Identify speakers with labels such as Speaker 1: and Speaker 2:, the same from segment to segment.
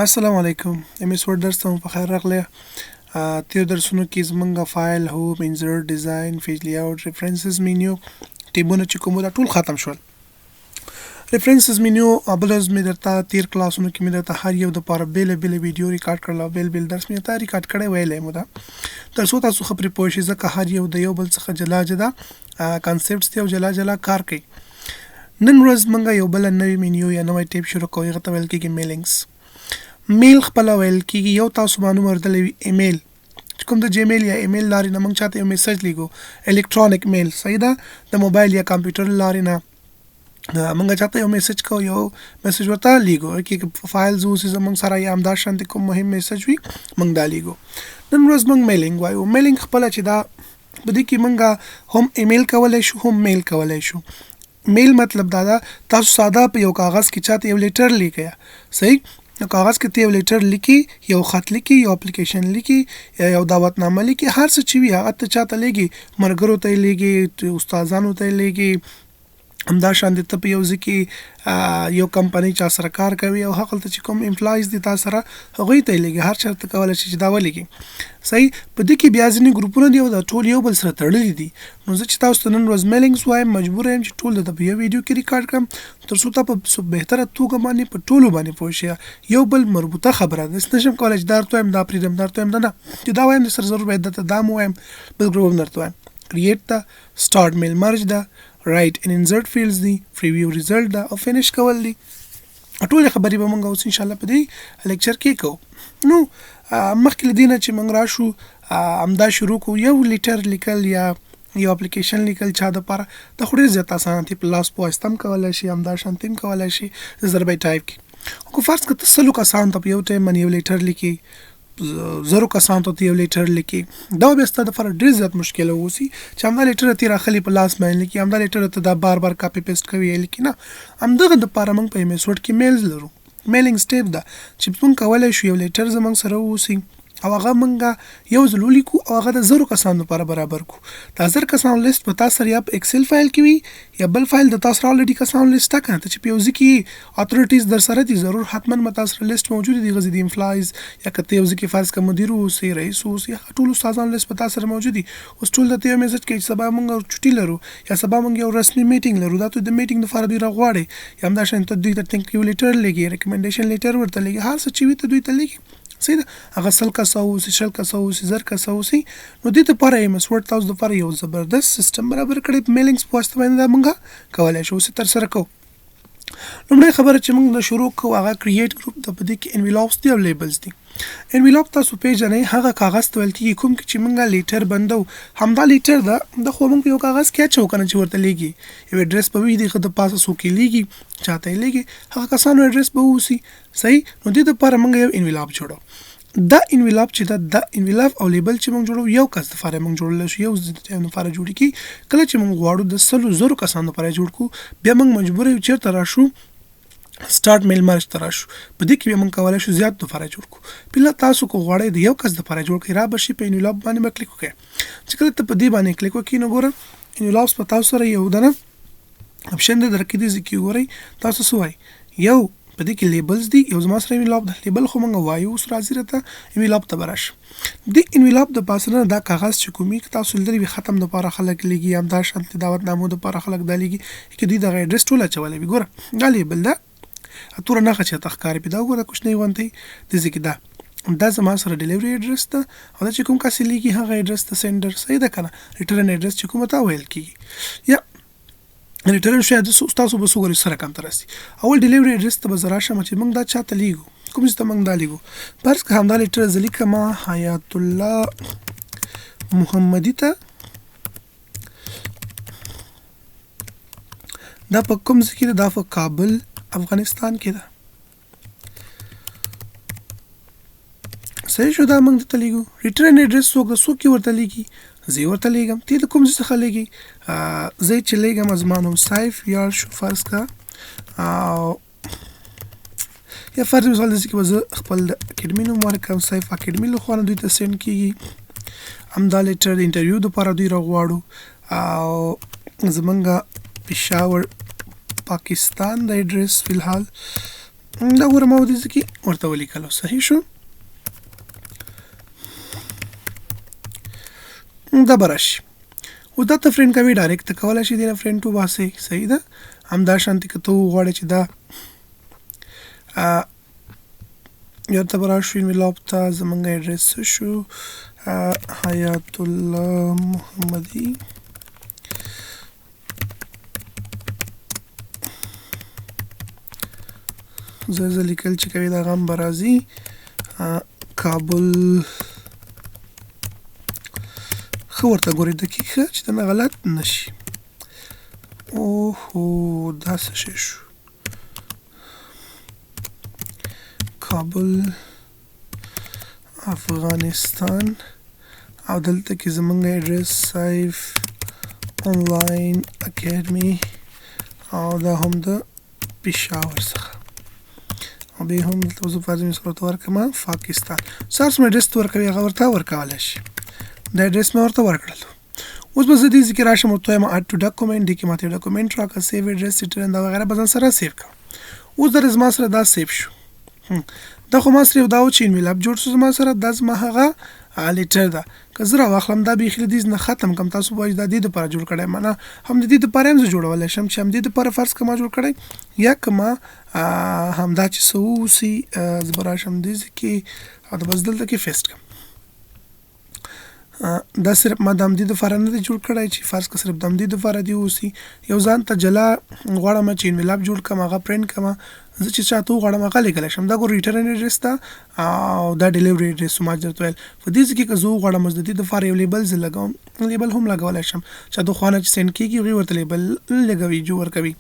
Speaker 1: السلام علیکم ام اس ورډ درس ته مو په خیر راغلی تیر درسونو کې زمونږ فایل هوم انسرټ ډیزاین پیج لیاوټ ریفرنسز مینیو ټیبونه چې کوم دا ټول ختم شول ریفرنسز مینیو ابلز مې درته تیر کلاسونو کې مې درته هر یو د لپاره بیل ویډیو ریکارډ کړل بیل درس مې ته ریکارډ کړی ویلې مو دا تر څو تاسو خبرې پوه شئ ځکه هر یو د یو بل څخه جلا جلا کانسپټس دی او جلا کار کوي نن ورځ مونږ یو بل نوې مینیو یا نوې ټیپ شروع کوو هغه ته ویل کېږي میلینګز میل خپل ویل کېږي یو تاسو باندې ورتلوي ایمیل کوم د جیمیل یا ایمیل لارې نه موږ چاته یو میسج لیکو الکترونیک میل صحیح ده د موبایل یا کمپیوټر لارې نه موږ چاته یو میسج کو یو میسج ورته لیکو کې فایلز اوس زموږ سره یا همدا شانتي کوم مهم میسج وي موږ دا لیکو نن ورځ موږ میلینګ وایو میلینګ خپل چې دا بده کې موږ هم ایمیل کولای شو هم میل کولای شو میل مطلب دا تاسو ساده په یو کاغذ کې چاته یو لیټر لیکیا صحیح نو کاغذ کې ته یو لیټر لیکي یو خط لیکي یو اپلیکیشن لیکي یو دعوتنامه لیکي هر څه چې وي هغه ته چاته لیکي مرګرو ته لیکي استادانو ته لیکي همدا شان د ته په یو ځکه یو کمپنی چا سره کار کوي او هغه ته چې کوم امپلایز دي تاسو سره هغه ته لیکي هر چرته کولای شي چې دا ولګي صحیح په دې کې بیا ځینې ګروپونه دي او د ټول یو بل سره تړلي دي نو زه چې تاسو ته نن ورځ میلینګز وایم مجبور یم چې ټول د یو ویډیو کې ریکارډ کړم تر څو تاسو په بهتره توګه باندې په ټولو باندې پوه شئ یو بل مربوطه خبره ده نشم کولای چې دارته هم دا پریدم دارته هم نه چې دا وایم سر ضرور باید دا مو وایم بل ګروپ درته وایم کریټ دا سٹارټ میل مرج دا رائټ ان انسرټ فیلډز دی پریویو ریزلټ دا او فینیش کول دي ټول خبرې به مونږ اوس ان شاء الله په دې لیکچر کې کوو نو مخکې لدینه چې مونږ راشو امدا شروع کو یو لیټر لیکل یا یو اپلیکیشن لیکل چا د لپاره د خوري زیات اسانه په لاس په استم کولای شي امدا شانتیم کولای شي ضربې ټایپ کی کو فرض کته سلو کسان ته یو ټیم باندې یو لیټر لیکي زرو کسان ته یو لیټر لیکي دا به ستاسو لپاره ډېر زیات مشکل ووسی چې همدا لیټر تیر اخلي په لاس باندې لیکي همدا لیټر ته دا بار کاپی پیسټ کوي لیکي نه همدغه د لپاره موږ په میسوډ کې میلز لرو میلینګ سټیپ دا چې موږ کولای شو یو لیټر زموږ سره ووسی او هغه مونږه یو ځل ولیکو او هغه د زرو کسانو لپاره برابر کو دا زر کسانو لیست په تاسو سره یا په ایکسل فایل کې وي یا بل فایل د تاسو سره الریډي کسانو لیست کنه ته چې په یو ځکه اتھورټیز در سره دي ضرور حتما متا سره لیست موجود دي غزي دي امپلایز یا کته یو ځکه فرض ک مدیر او سی رئیس او سی ټول استادانو لیست په تاسو سره موجود دي اوس ټول د یو میسج کې سبا مونږ چټي لرو یا سبا مونږ یو رسمي میټینګ لرو دا ته د میټینګ لپاره دوی راغواړي یا هم دا شان ته دوی ته ثانک یو لیټر لګي ریکمنډیشن لیټر ورته لګي هر څه چې وي ته دوی ته لګي صحیح ده هغه سل کسه اوسي شل کسه اوسي زر کسه اوسي نو دې ته لپاره ام اس ورډ تاسو د لپاره یو زبردست سیستم برابر کړی په میلینګز په واسطه باندې مونږه کولای شو چې تر سره کوو لومړی خبره چې موږ د شروع کوو هغه کریټ ګروپ د پدې کې انویلوپس دی او لیبلز دي انویلوپ تاسو پیژنې هغه کاغذ ته ولتي کوم چې موږ لیټر بندو همدا لیټر دا خو موږ یو کاغذ کې اچو کنه چې ورته لګي یو اډرس په وی دی خو د پاسه سو کې لګي چاته لګي هغه کسانو اډرس به وسی صحیح نو دې لپاره موږ یو انویلوپ جوړو دا انویلوپ چې دا انویلوپ او لیبل چې موږ جوړو یو کس لپاره موږ جوړل شو یو لپاره جوړی کی کله چې موږ غواړو د سلو زرو کسانو لپاره جوړ کو بیا موږ مجبور یو چیرته راشو سٹارټ میل مرج تراشو په دې کې موږ کولای شو زیات د لپاره جوړ کو پیله تاسو کو غواړئ د یو کس لپاره جوړ کړئ را بشي په انویلوپ باندې کلیک وکړئ چې کله ته په دې باندې کلیک وکړئ نو ګوره انویلوپس په تاسو سره یو دنه اپشن د درکې دي ځکه ګورئ تاسو سوای یو په دې کې لیبلز دي یو زما سره انویلوپ د لیبل خو موږ وایو سره راځي راته انویلوپ ته براش د انویلوپ د پاسنه دا کاغذ چې کومي تاسو لري ختم د لپاره خلک لګي هم دا شانت دعوت نامو د لپاره خلک د لګي کې دوی د اډرس ټوله چولې ګوره دا لیبل دا اتوره نه چې تخکاری پیدا وګوره کوښ نه وانتي د ځکه دا زما سره ډیلیوري اډرس ته او دا چې کوم کس لګي هغه اډرس ته سندر صحیح ده کنه ریټرن اډرس چې کوم تا ویل کی یا ریټرن شاید تاسو به سوګر سره کم ترسي اول ډیلیوري اډرس ته بزرا شمه چې موږ دا چاته لیګو کوم څه موږ دا لیګو پرس که همدا لیټر ځلیکه ما حیات الله محمدی ته دا په کوم ځکه دا په کابل افغانستان کې ده صحیح شو دا موږ ته لیګو ریټرن اډرس څوک ورته لیږي زه ورته لیږم ته د کوم څه لیږي زه چې لیږم ازمانو سایف یا شو فرض کا یا فرض مثال د ځکه زه خپل اکیډمي نوم ورکوم سایف اکیډمي له خوا دوی ته سند کیږي همدا لیټر د انټرویو لپاره دوی راغواړو او زمونږ پېښور پاکستان د اډرس فلحال دا ګوره ما ودې کې ورته ولیکلو صحیح شو دا به راشي اوس دا ته فرینډ کوي ډایرکټ ته کولی شي دې نه فرینډ وباسئ صحیح ده همدا شانتې که ته وغواړې چې دا یا ته به راشو انویلاپ ته زمونږ اډرس څه شو حیات الله محمدي زه لیکل چې کوي دا غم به راځي کابل ښه ورته ګورې دقیق ښه چې دنه غلط نه شي اوهو دا څه شی شو کابل افغانستان او دلته کې زمونږ اډرس سیف آنلاین اکیډمي او دا هم د پېښور څخه او بیا هم دلته زه فرض مثال ورته ورکړم پاکستان سارس مې اډرس ته ورکوي هغه ورته ورکولی شي دا اډرس مې ورته ورکړلو اوس به زه دې ځای کې راشم ورته وایم اډ ټو ډاکومنټ دې کې ماته ډاکومنټ راکړه سیف اډرس سیټرن دا وغیره به ځان سره سیف کړم اوس در زما سره دا سیف شو دا خو ما سره یو دا و چې انویلاپ جوړ شو زما سره دا زما هغه لیټر ده که زه راواخلم دا بیخي له دې نه ختم کړم تاسو به وایئ دا دې دپاره جوړ کړی ما نه هم د دې دپاره هم زه جوړولی شم چې هم دې دپاره فرض که ما جوړ کړی یا که ما همدا چې څه واوسي زه به راشم دې ځای کې او بس دلته کې فیسټ کړم دا صرف ما د همدې دپاره نه دی جوړ کړی چې فرض که صرف د همدې دپاره دې واوسي یو ځان ته جلا غواړم چې انویلاپ جوړ کړم هغه پرنټ کړم زه چې چاته وغواړم هغه لیکلی شم دا ګور ریټرن اډرس ته او دا ډیلیوري اډرس ما درته ویل په دې ځای کې که زه وغواړم اوس د دې دپاره یو لیبل زه لګوم لیبل هم لګولی شم چې د خوا نه چې سینډ کېږي هغوی ورته لیبل لګوي جو ورکوي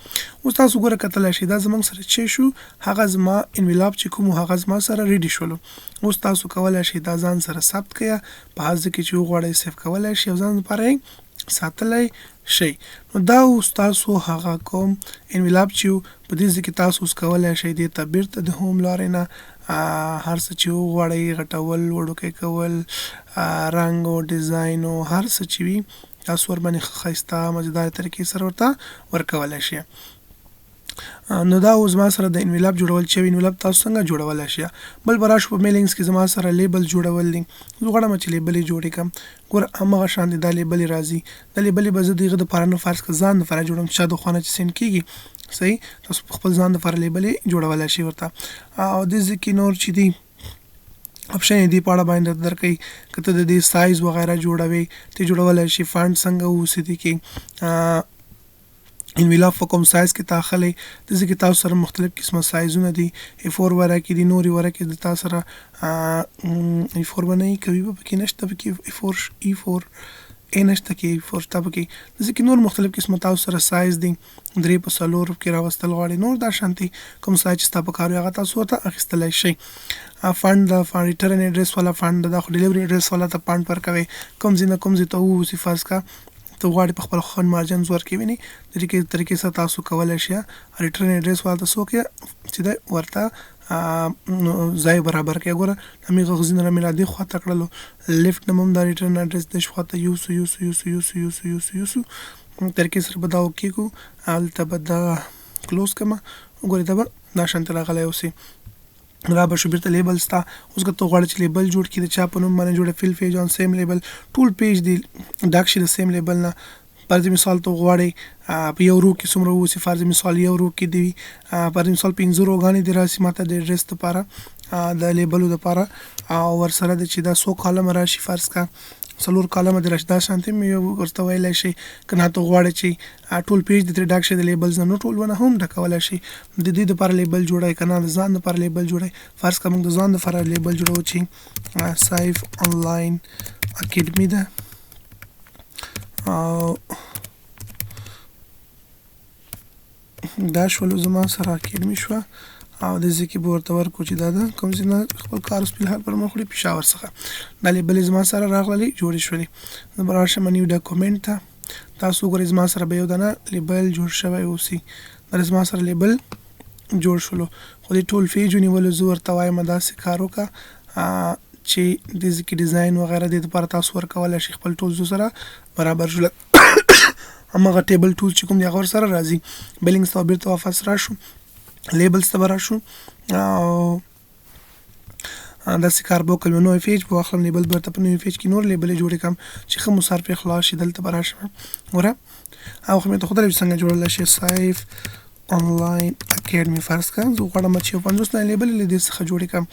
Speaker 1: اوس تاسو ګوره کتلی شئ دا زموږ سره چې شو هغه زما انویلاپ چې کوم هغه زما سره ریډي شولو اوس تاسو کولی شئ دا ځان سره ثبت کړئ په هر ځای کې چې وغواړئ سیف کولی شئ او ځان لپاره یې ساتلی شي نو دا اوس تاسو هغه کوم انویلاپ چې په دې ځای کې تاسو اوس کولی شئ دې ته بیرته د هوم لارې نه هر څه چې وغواړئ غټول وړوکی کول رنګ او ډیزاین او هر څه چې وي تاسو ورباندې ښه ښایسته مزیدارې طریقې سره ورته ورکولی شئ نو دا اوس زما سره د انویلاپ جوړول چې انویلاپ تاسو څنګه جوړولی شئ بل به راشو په میلینګز کې زما سره لیبل جوړول دي زه غواړم چې لیبل یې جوړې کړم ګوره همغه شانې دا لیبل یې راځي دا لیبل یې به زه د هغه دپاره نه فرض کړه ځان دپاره جوړوم چې چا د خوا نه چې سینډ کېږي صحیح تاسو په خپل ځان دپاره لیبل یې جوړولی شئ ورته او دې ځای کې نور چې دي اپشن یې دې په اړه باندې درکوي که ته د دې سایز وغیره جوړوي ته جوړولی شي فانټ څنګه واوسي دې کې انویلاپ په کوم سایز کې داخلي د ځکه تاسو سره مختلف قسمه سایزونه دي A4 وره کې دي نوري وره کې د تاسو سره A4 باندې کوي په کې نشته په کې E4 نشته کې A4 شته په کې د ځکه نور مختلف قسمه تاسو سره سایز دي 3 په 4 کې راوستل غواړي نور دا شانتي کوم سایز چې تاسو په کار هغه تاسو ته اخیستلای شي فند د ریټرن اډرس والا فند د ډیلیوري اډرس والا ته فند پر کوي کوم ځینه ته وو صفاس کا ته غواړي په خپل خون مارجن زور کې ویني د دې طریقې سره تاسو کولای شئ ریټرن اډرس والا تاسو کې چې دا ورته ځای برابر کې ګوره همي غوښنه نه ملادي خو تکړلو لیفت نمم د ریټرن اډرس د شخواته یوسو طریقې سره بداو کېکو الته بدا کلوز کما وګورئ دا شانت راغلی اوسې را به شو بیرته لیبل ستا اوس که ته غواړې چې لیبل جوړ کړي د چا په نوم باندې جوړه فیل پیج آن سیم لیبل ټول پیج دی ډاک شي د سیم لیبل نه فرض مثال ته غواړئ په یو رو کې څومره ووسي فرض مثال یو رو کې دی فرض مثال 15 روګانې دي راسي ماته د اډرس لپاره د لیبلو لپاره او ورسره د چې دا 100 کالم راشي فرض کا څلور کالمه د راشدا شانتي مې ورته ویلی شي که نه ته غواړې چې ټول پیج د ترې ډاک شي د لیبلز نه نو ټول ونه هم ډکولی شي د دې دپاره لیبل جوړی که نه د ځان دپاره لیبل جوړی فرض که موږ د ځان دپاره لیبل جوړو چې سیف آنلاین اکیډمي ده او دا شولو زما سره اکیډمي شوه او د ځکه به ورته ورکو چې دا ده کوم ځای نه خپل کار اوس فلحال پر مخ وړي پېښور څخه دا لیبلې زما سره راغللې جوړې شولې زه به راشم نیو ډاکومنټ ته تاسو وګورئ زما سره به یو دانه لیبل جوړ شوی اوسي دا زما سره لیبل جوړ شولو خو دې ټول پیج ونیولو زه ورته وایم داسې کار وکړه چې د ځکه ډیزاین وغیره دې دپاره تاسو ورکولی شي خپل ټول زو سره برابر شول همغه ټیبل ټول چې کوم دی هغه ورسره راځي بلینګز ته بیرته واپس راشو لیبلز ته به راشو او داسې کار به وکړم نوی پیج به واخلم لیبل به ورته په نوي پیج کې نور لیبلې جوړې کړم چې ښه مصرفې خلاص شي دلته به راشم ګوره او خو مې ته ښودلی چې څنګه جوړولی شي سیف آنلاین اکیډمي فرض کړه زه غواړم چې یو 50 نه لیبل له دې څخه جوړې کړم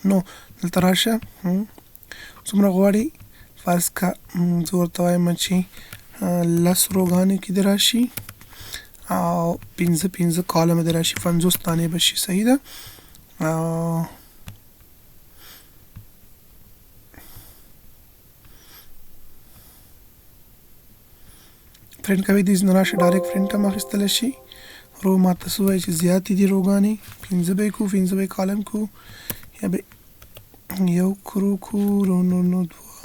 Speaker 1: نو دلته راشه څومره غواړي فرض کړه زه ورته وایم چې 10 روګانې کې دې راشي او 15 کالم دې راشي 50 دانې به شي صحیح ده پرنټ کوي دې نو راشه ډایرکټ پرنټ هم اخیستلی شي رو ماته څه وایي چې زیاتې دي روګانې 15 به یې کړو 15 به یې کالم کړو یا به یو کرو کړو نو دوه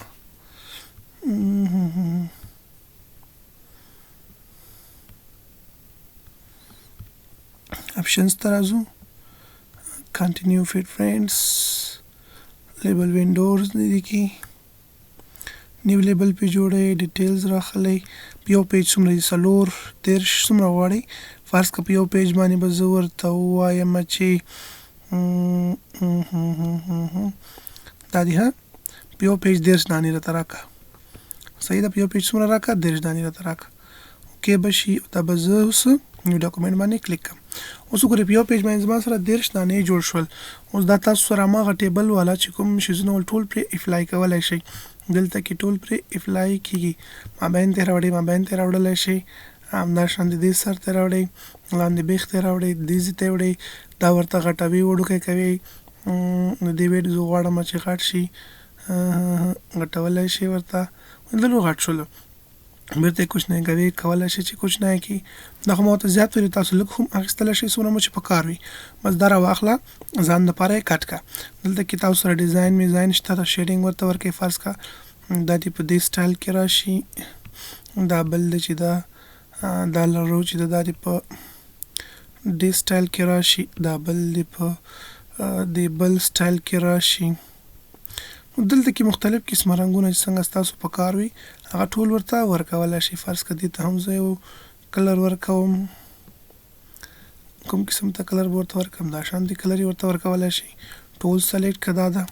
Speaker 1: options ته راځو continue feed friends label windows دې کې نیو لیبل پې جوړی ډیټیلز راخلی په یو پیج څومره دي 4 څومره غواړئ فرض که په یو پیج باندې به زه ورته ووایم چې دا دي ها په یو پیج 10 دانې راته راکړه صحیح ده په یو پیج څومره راکړه 10 دانې راته راکړه اوکې به شي دا به زه اوس نیو ډاکومنټ باندې کلیک کړم اوس وګورئ په یو پیج باندې زما سره 10 دانې جوړ شول اوس دا تاسو سره هماغه ټیبل والا چې کوم شیزونه ټول پرې اپلای کولی شئ دلته کې ټول پرې اپلای کیږي مابین ته راوړلی شي همداشان د دې سر ته راوړئ لاندې بیخ ته راوړئ دیزې ته وړئ دا ورته غټوي وړوکی کوي د دې ویډ زه غواړم چې غټ شي غټولی شي ورته دلو غټ شولو بیرته یې کوچنی کوي کولی شي چې کوچنی کړي دا خو ما ورته زیات ویلي تاسو لږ هم اخیستلی شئ څومره مو چې په کار وي بس دا راواخله ځان دپاره یې کټ کړه دلته کې تاسو سره ډیزاین شته دا شیډینګ ورته ورکوئ فرض کړه دا دې په دې سټایل کې راشي دا بل دی چې دا لرو چې دا دې په دې سټایل کې راشي دا بل دی په دې بل سټایل کې راشي دلته کې مختلف قسمه رنګونه چې څنګه ستاسو په کار وي هغه ټول ورته ورکولی شي فرض که دې ته هم زه یو کلر ورکوم کوم قسم ته کلر به ورته ورکړم دا شانتې کلر یې ورته ورکولی شي ټول سلیکټ که دا ده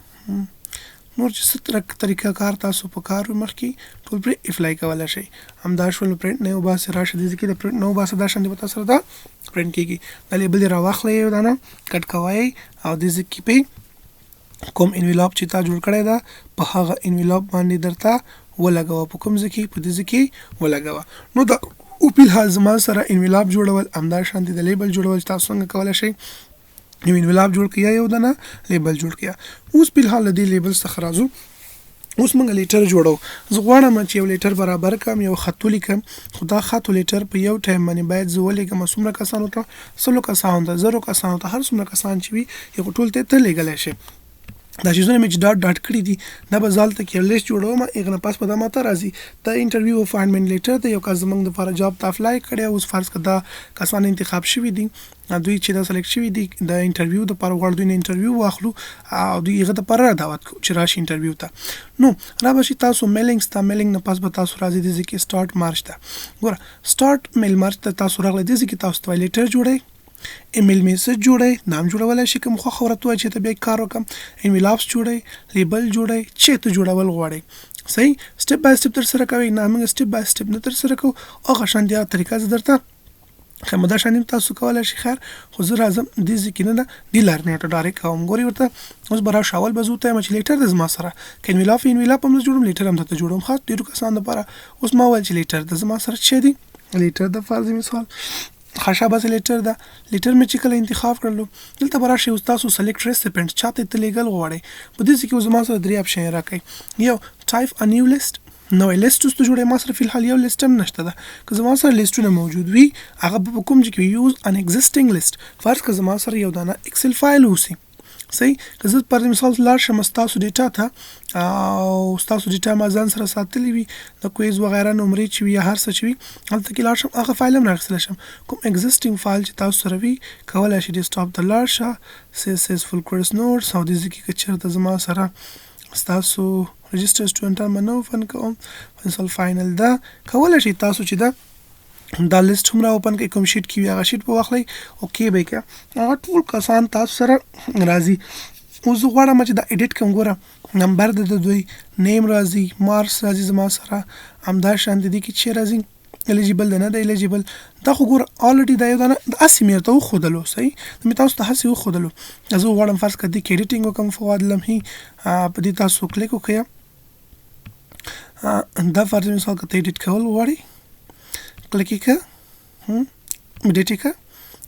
Speaker 1: نور چې څه طریقه کار تاسو په کار وي مخکې ټول پرې اپلای کولی شئ همدا شول پرنټ نه یې وباسئ راشه دې کې د پرنټ نه وباسه دا شانتې به تاسو سره دا پرنټ کېږي دا لیبل یې راواخلئ یو دانه کټ کوئ او دې ځای کې پې کوم انویلاپ چې تا جوړ کړی ده په هغه انویلاپ باندې درته ولګوه په کوم ځای کې په دې ځای کې ولګوه نو دا او په الحال زما سره انویلاپ جوړول همدا شانتې د لیبل جوړول تاسو څنګه کولی شئ یو انویلاپ جوړ کړئ یو دانه لیبل جوړ کړئ اوس په الحال د دې لیبل څخه راځو اوس موږ لیټر جوړو زه غواړم چې یو لیټر برابر کړم یو خط ولیکم خو دا خط لیټر په یو ټایم باندې باید زه ولیکم څومره کسانو ته 100 کسانو ته 0 کسانو ته هر څومره کسان چې وي یو ټول ته لیږلی شي دا چیزونه مې چې ډاټ کړي دي دا به زه هلته کې یو لیست جوړوم هغې نه پس به دا ماته راځي دا انټرویو اپاینټمنټ لیټر دی یو کس زموږ دپاره جاب ته اپلای کړی اوس فرض که دا کسان انتخاب شوي دي دوی چې دا سلیکټ شوي دي د انټرویو دپاره غواړو دوی نه انټرویو واخلو او دوی هغه دپاره را دعوت کړو چې راشي انټرویو ته نو را به شي تاسو میلینګز ته میلینګ نه پس به تاسو راځي دې ځای کې سټارټ مارچ ته ګوره سټارټ میل مارچ ته تاسو راغلی دې ځای کې تاسو ته لیټر جوړئ ایمیل میسج جوړئ نام جوړولی شي کوم خوښه ورته وایي چې ته بیا کار وکړم انویلاپس جوړئ لیبل جوړئ چې ته جوړول غواړئ صحیح سټپ بای سټپ ترسره کوئ نه موږ سټپ بای سټپ نه ترسره کوو هغه شانتې طریقه زه درته ښیم دا شانتې تاسو کولی شئ خیر خو زه راځم دې ځای کې نه ده دې لارې نه ورته ډایرکټ کوم ګورئ ورته اوس به راشو اول به زه ورته وایم چې لیټر دی زما سره که انویلاپ هم زه جوړوم لیټر هم درته جوړوم ښه ډېرو کسانو دپاره اوس ما وویل چې لیټر ده زما سره څه دی لیټر د فرض مثال خاصه بس لیټر ده لیټر مې چې کله انتخاب کړلو دلته به راشئ اوس تاسو سلیکټ ریسیپینټ چاته ته لیږل غواړئ په دې ځای کې زما سره 3 اپشن راکړئ یو ټایپ ا نیو لیست نوی لیست اوس ته جوړئ ما سره فی الحال یو لیست هم نشته ده که زما سره لیستونه موجود وي هغه به په کوم ځای کې یوز ان ایگزسټینګ لیست فرض که زما سره یو دانه ایکسل فایل اوسي صحیح که زه پر مثال لاړ شم ستاسو ډیټا ته او ستاسو ډیټا ما ځان سره ساتلی وي د کویز وغیره نمرې چې وي یا هر څه چې وي هلته کې لاړ شم هغه فایل هم راخیستلی شم کوم ایگزسټینګ فایل چې تاسو سره وي کولی شي ډیسکټاپ ته لاړ شه سکسسفل کورس نوټس او دې ځای کې که چېرته زما سره ستاسو رجسټر سټوډنټان به نه اوپن کوم مثال فاینل ده کولی شئ تاسو چې ده دا لیست هم را اوپن کړئ، کوم شیټ کې وي هغه شیټ په واخلئ، اوکې به یې کړه. هغه ټول کسان تاسو سره راځي. اوس زه غواړم چې دا ایډیټ کړم. ګوره نمبر د دوی نیم راځي، مارکس راځي زما سره، همدا شانتې دې کې چې راځي الیجیبل دی نه دی الیجیبل. دا خو ګوره الریډي دا یو دانه هسې مې ورته وښودلو، صحیح مې تاسو ته هسې وښودلو. زه غواړم فرض کړه دې کې ایډیټینګ وکړم. فواد لمحي په دې تاسو کلیک وکړئ. دا فرض مثال که ته ایډیټ کول غواړې کلیک یې کړه، ایډیټ یې کړه.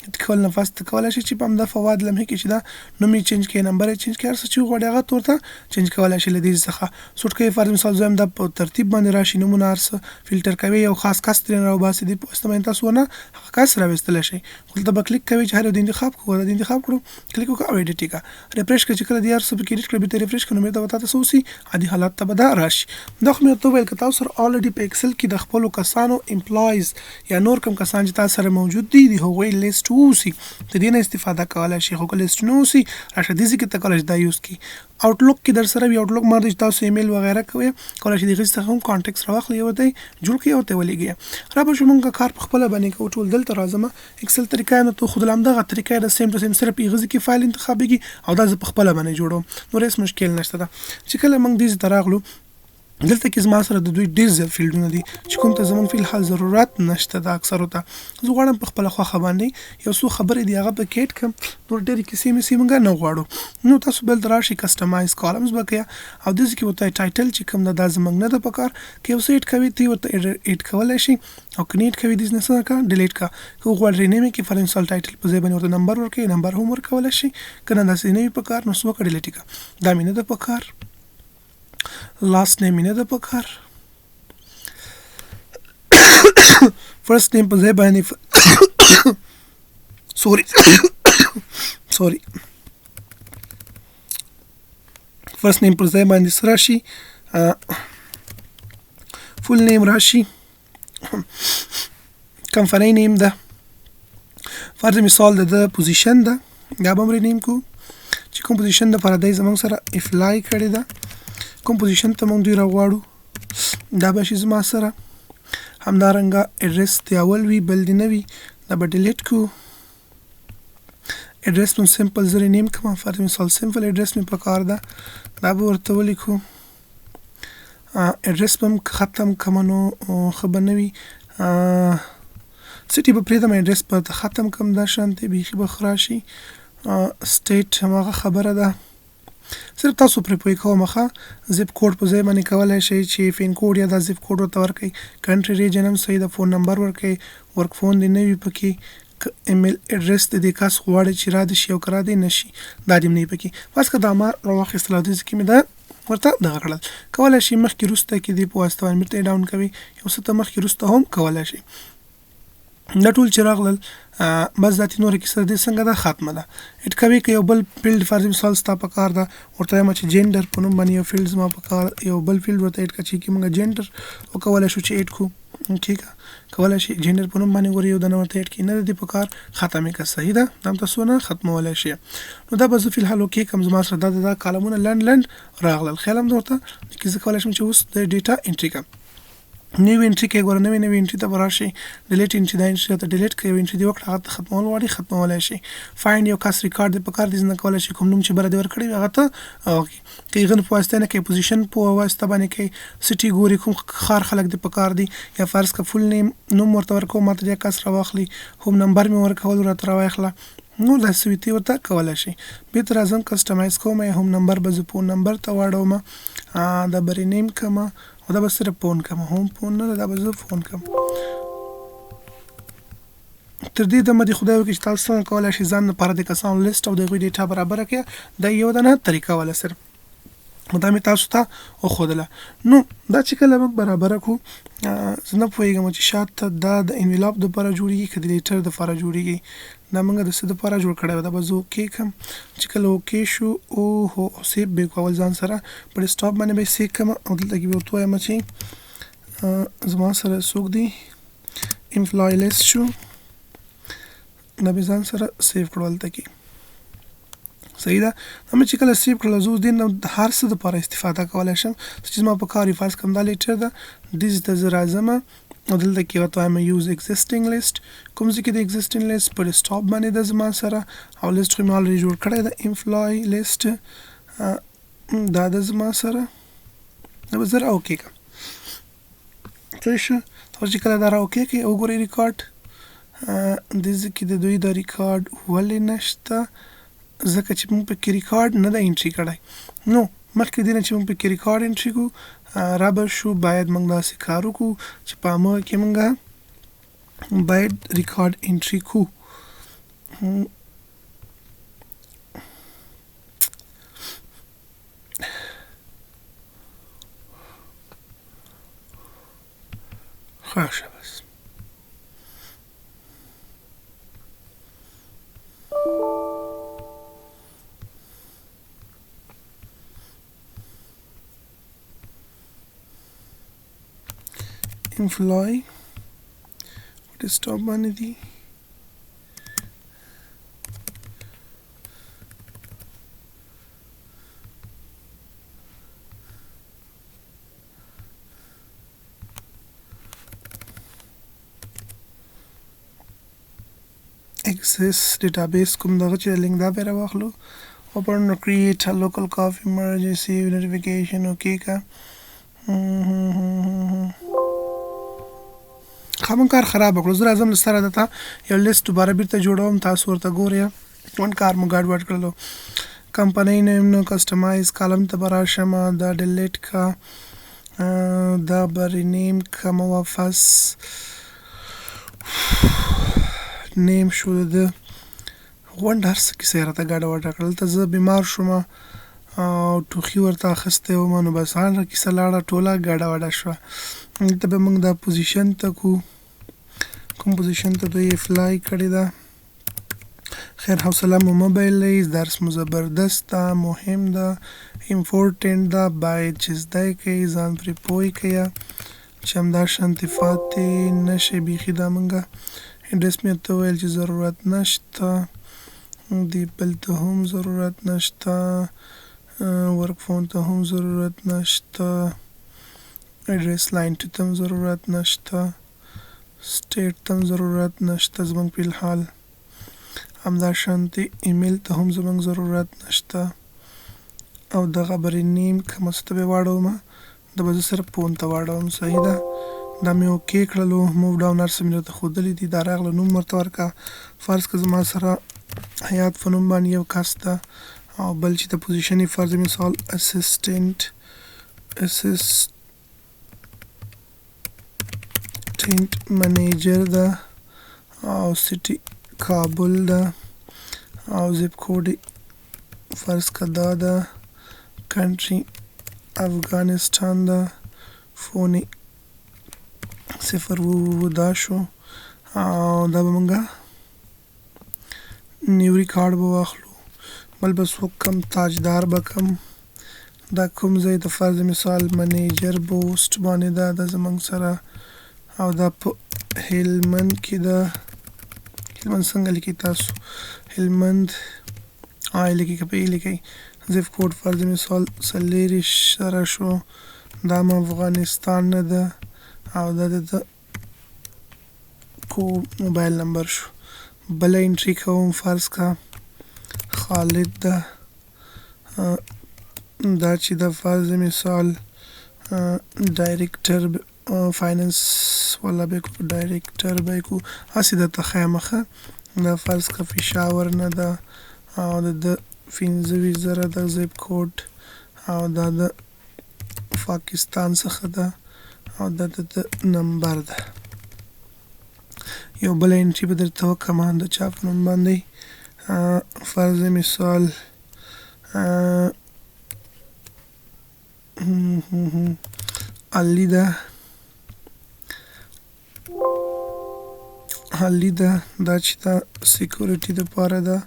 Speaker 1: ایډیټ کول نه فاست کولی شي چې په همدا فواد لمحي کې چې دا نوم یې چینج کړئ، نمبر یې چینج کړئ، هر څه چې وغواړئ هغه ته ورته چینج کولی شئ. له دې څخه سوټ کوئ. فرض مثال زه هم دا په ترتیب باندې راشي نومونه هر څه فلټر کوئ، یو خاص کس ترې راوباسي، دې په واسطه باندې تاسو ونه هغه کس راویستلی شئ. دلته به کلیک کوئ چې هر یو د انتخاب کړو، د انتخاب کړو کلیک وکړه او ایډیټ یې کړه. ریفرش کړه چې کله دې هر څه پکې ایډیټ کړه بېرته ریفرش کړه نو بېرته به تاته څه وسي عادي حالت ته به دا راشي. دا خو مې ورته وویل که تاسو سره الریډي په ایکسل کې د خپلو کسانو امپلایز یا نور کوم کسان چې تاسو سره موجود دي د هغوی لیست واوسي، د دې نه استفاده کولی شي. خو که لیست نه اوسي راشه دې ځای کې ته کولی شي دا یوز کړي. آوټلوک کې در سره وي، آوټلوک ماده چې تاسو ایمیل وغیره کوئ کولی شي د هغې څخه هم کانټیکټس راواخلئ، یو ته جوړ کړئ او ورته ولیږئ. را به شو مونږ کار په خپله باندې کوو ټول. دلته راځم اکسل طریقه یې درته وښودله، همدغه طریقه یې د سیم ټو سیم صرف هغه ځای کې فایل انتخابېږي او دا زه په خپله باندې جوړوم، نور هېڅ مشکل نشته ده. چې کله مونږ دې ځای ته راغلو دلته کې زما سره د دوی ډېر زیات فیلډونه دي چې کوم ته زموږ فی الحال ضرورت نشته د اکثرو ته. زه غواړم په خپله خوښه باندې یو څو خبرې دي هغه پکې ایډ کړم، نور ډېرې کیسې مې مونږ نه غواړو. نو تاسو بلته راشئ کسټمایز کالمز به کوئ او داسې کې ورته ټایټل چې کوم ده دا زموږ نه ده په کار. که یو څه ایډ کوئ ته یې ورته ایډ کولی شئ او که نه ایډ کوئ داسې نه څه کړه ډیلیټ کړه. که غواړئ رینیم یې کړئ فار مثال ټایټل په ځای باندې ورته نمبر ورکړئ، نمبر هم ورکولی شئ. که نه داسې نه وي په کار نو څه وکړه ډیلیټ یې کړه. دا مې نه ده په کار، لاست نیم مې نه ده په کار، فرست نیم په ځای باندې سوري فرست نیم پر ځای باندې څه راشي فول نیم راشي، کمپنۍ نیم ده. فرض مثال د پوزیشن ده دا به هم رینیم کو چې کوم پوزیشن دپاره دی زموږ سره افلای کړې ده، کوم پوزیشن ته موږ دوی راغواړو دا به شي زما سره. همدارنګه اډرس د اول وي بل دې نه وي دا به ډیلیټ کړو. اډرس مو سمپل زه رینیم کړم، فرض مثال سمپل اډرس مې په کار ده دا به ورته ولیکو. اډرس به هم ختم کړم نو ښه به نه وي، سټي به پرېږدم اډرس به ختم کړم دا شانتې بیخي به ښه راشي. سټیټ هماغه خبره ده، صرف تاسو پرې پوه کوم ښه. زیپ کوډ په ځای باندې کولی شئ چې فین کوډ یا دا زیپ کوډ ورته ورکړئ. کنټري ریجن هم صحیح ده، فون نمبر ورکړئ، ورک فون دې نه وي پکې، ایمیل اډرس د دې کس غواړئ چې را دې شي او که را دې نه شي دا دې هم نه وي پکې. بس که دا ما راواخیستل او دې ځای کې مې دا ورته دغه کړل. کولی شي مخکې وروسته کې دې په واسطه باندې بیرته یې ډاون کوئ، یو څه ته مخکې وروسته هم کولی شئ. دا ټول چې راغلل بس ذاتي نوره کیسه د دې څنګه ده ختمه ده. ایډ کوئ که یو بل فیلډ فرض مثال ستا په کار ده ورته وایم چې جینډر په نوم باندې یو فیلډ زما په کار یو بل فیلډ ورته ایډ کړه چې کې موږ جینډر وکولی شو چې ایډ کړو. ټیک ده کولی شي جینډر په نوم باندې ګورې یو دانه ورته ایډ کړي، نه د دې په کار ختم یې کړه، صحیح ده. دا هم تاسو نه ختمولی شئ. نو دا به زه فی الحال اوکې کړم. زما سره دا کالمونه لنډ راغلل. خیال هم ده ورته چې زه کولی شم چې اوس د ډیټا انټري کړم. نوی انټري کې ګوره نوی انټري ته به راشئ، ډیلیټ انټري دا انټري ته ډیلیټ کړئ، یو انټري دې وکړه هغه ته ختمول غواړئ ختمولی شئ. فایند یو کس ریکارډ دې په کار دې نه کولی شي کوم نوم چې بره دې ورکړی وي هغه ته که هغه په واسطه نه کوئ، پوزیشن په واسطه باندې کوئ، سټي ګوري کوم ښار خلک دې په کار دي، یا فرض که فول نیم نوم ورته ورکوم ماته دې کس راواخلي، هم نمبر مې ورکول راته راواخله، نو داسې وي ته ورته کولی شئ. بېرته راځم کسټمایز کوم هم نمبر به زه فون نمبر ته واړوم، دا به رینیم کړم او دا به صرف فون کړم، هم فون نه ده دا به زه فون کړم. تر دې دمه دې خدای وکړي چې تاسو څنګه کولی شئ ځان لپاره د کسانو لیست او د هغوی ډیټا برابره کړئ. دا یو دانه طریقه والا صرف دا مې تاسو ته وښودله. نو دا چې کله موږ برابره کړو زه نه پوهېږم چې شاید دا د انویلاپ دپاره جوړېږي که د لیټر دپاره جوړېږي. دا موږ د څه دپاره جوړ کړی وو، دا به زه اوکې کړم. چې کله اوکې شو اوهو سیف به یې کول ځان سره په ډیسکټاپ باندې به یې سیف کړم او دلته کې به ورته ووایم چې زما سره څوک دي امپلای لیست شو، دا به ځان سره سیف کړو هلته کې، صحیح ده. دا مې چې کله سیف کړله زه اوس دې نه د هر څه دپاره استفاده کولی شم چې زما په کار وي. فرض کړم دا لیټر ده، دې ته زه راځم او دلته کې ورته وایم یوز اگزیسټینګ لیست. کوم ځای کې د اگزیسټینګ لیست پر سټاپ باندې د زما سره او لیست خو مې الریډي جوړ کړی د امپلای لیست دا د زما سره دا به زه را اوکې کړم. پوه شو تاسو چې کله دا را اوکې کړئ وګورئ ریکارډ دې ځای کې د دوی دا ریکارډ ولې نشته ځکه چې موږ پکې ریکارډ نه دی انټري کړی. نو مخکې دې نه چې موږ پکې ریکارډ انټري کړو را به شو باید موږ داسې کار وکړو چې په همغه کې موږ باید ریکارډ انټري کړو. ښه شه بس employee desktop باندې دي access database کوم دغه چې لینک دا به راواخلو open create a local coffee emergency notification okay کا خامن کار خراب کړو زه راځم سره دته یو لیست دوباره بیرته جوړوم تاسو ورته ګورئ ون کار مو ګډ وډ کړلو کمپنی نیم نو کسٹمایز کالم ته براشم دا ډیلیټ کا دا بری نیم کا واپس نیم شو د غونډ هر څه کیسه راته ګډ وډ کړل ته زه بیمار شوم او ټوخي ورته اخیستی وم نو بس هغه کیسه لاړه ټوله ګډه وډه شوه. دلته به موږ دا پوزیشن ته کوم پوزیشن ته دوی اپلای کړې ده خیر حوصله مو مه بایلئ درس مو زبردست ده مهم ده امپورټنټ ده باید چې زده یې کړئ ځان پرې پوه کړئ چې همدا شانتې پاتې نه شئ بیخي دا موږ اډرس مې ورته وویل چې ضرورت نشته دی بل ته هم ضرورت نشته ورک فون ته هم ضرورت نشته address line ته هم ضرورت نشته سټیټ ته هم ضرورت نشته زمونږ په الحال همدا شانتې ایمیل ته هم زمونږ ضرورت نشته او دغه بری نیم کومه څه ته به واړوم د به زه صرف فون ته واړوم صحیح ده دا مې اوکې کړلو موو ډاون هر څه مې درته ښودلي دي دا راغله نوم ورته ورکړه فرض که زما سره حیات په نوم باندې یو کس ده او بل چې د پوزیشن یې فرض مثال اسسټنټ منیجر ده او سټي کابل ده او زپ کوډ فرض که دا ده کنټري افغانستان ده فوني 0 دا شو او دا به مونږه نیو ریکارډ به واخلو بل به څوک کم تاجدار به کم دا کوم ځای د فرض مثال منیجر بوسټ باندې ده د زمونږ سره او دا په هلمند کې ده هلمند څنګه لیکي تاسو هلمند لیکي که په ای لیکئ زیف کوډ فرض مثال څلېرویشت سره شو دا هم افغانستان نه ده او دا د کو موبایل نمبر شو بله انټري کوم فرض کا خالد ده دا چې د فرض مثال ډایرکټر فاینانس والا به کو ډایرکټر به کو هسې درته خامخه دا فرض که پېښور نه ده او د 15,000 د زیپ کوډ او دا د پاکستان څخه ده او دا د نمبر ده یو بله انټري به درته وکړم د چا په نوم باندې فرض مثال علي ده دا چې دا سیکورټي دپاره ده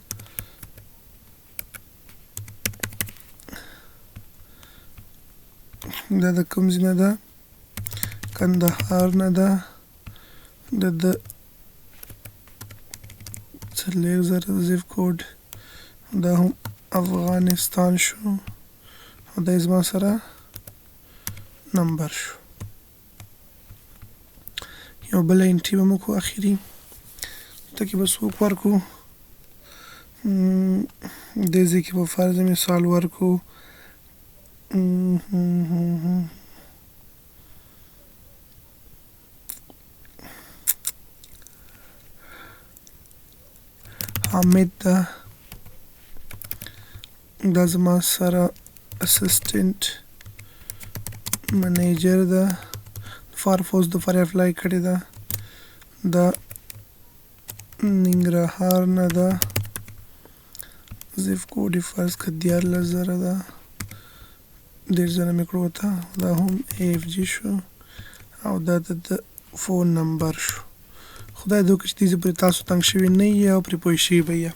Speaker 1: دا د کوم ځای نه ده کندهار نه ده د 4000 زیف کوډ دا هم افغانستان شو او دا زما سره نمبر شو یو بله انټري به موږ وکړو اخري ته کې به څوک ورکړو دې ځای کې به فرض مثال ورکړو حامد دا زما سره اسسټنټ منیجر ده فارفوس د فار اپلای کړې ده د ننګرهار نه ده زیف کوډ یې فرض کړه 14000 ده 1.5 مې کړو ته دا هم AFG شو او دا د فون نمبر شو خدای دې وکړي چې دې پرې تاسو تنګ شوي نه یې او پرې پوه شوي به یې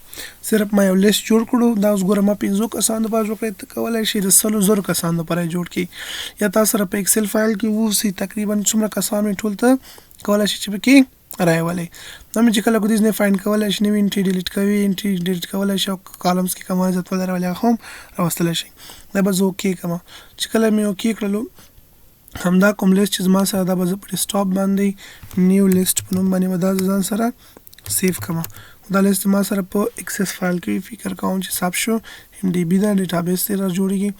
Speaker 1: صرف ما یو لیست جوړ کړو دا اوس ګوره ما 500 کسانو دپاره جوړ کړی ته کولی شي د 100,000 کسانو دپاره یې جوړ کړي یا تا سره په ایکسل فایل کې ووسي تقریبا څومره کسان وي ټول ته کولی شي چې پکې رایولئ دا مې چې کله ګودیز نه فایند کولی شي نوي انټري ډیلیټ کوي انټري ډیلیټ کولی شي او کالمز کې کوم عزت ولر ولې هم راوستلی شي دا به زه اوکې کړم چې کله مې اوکې کړلو همدا کوم لیست چې زما سره دا به زه په ډیسکټاپ باندې نیو لیست په نوم باندې به دا ځان سره سیف کړم دا لیست ما سره په اکسس فایل کې فکر کوم چې ثبت شو MDB دا ډیټابیس ته را جوړیږي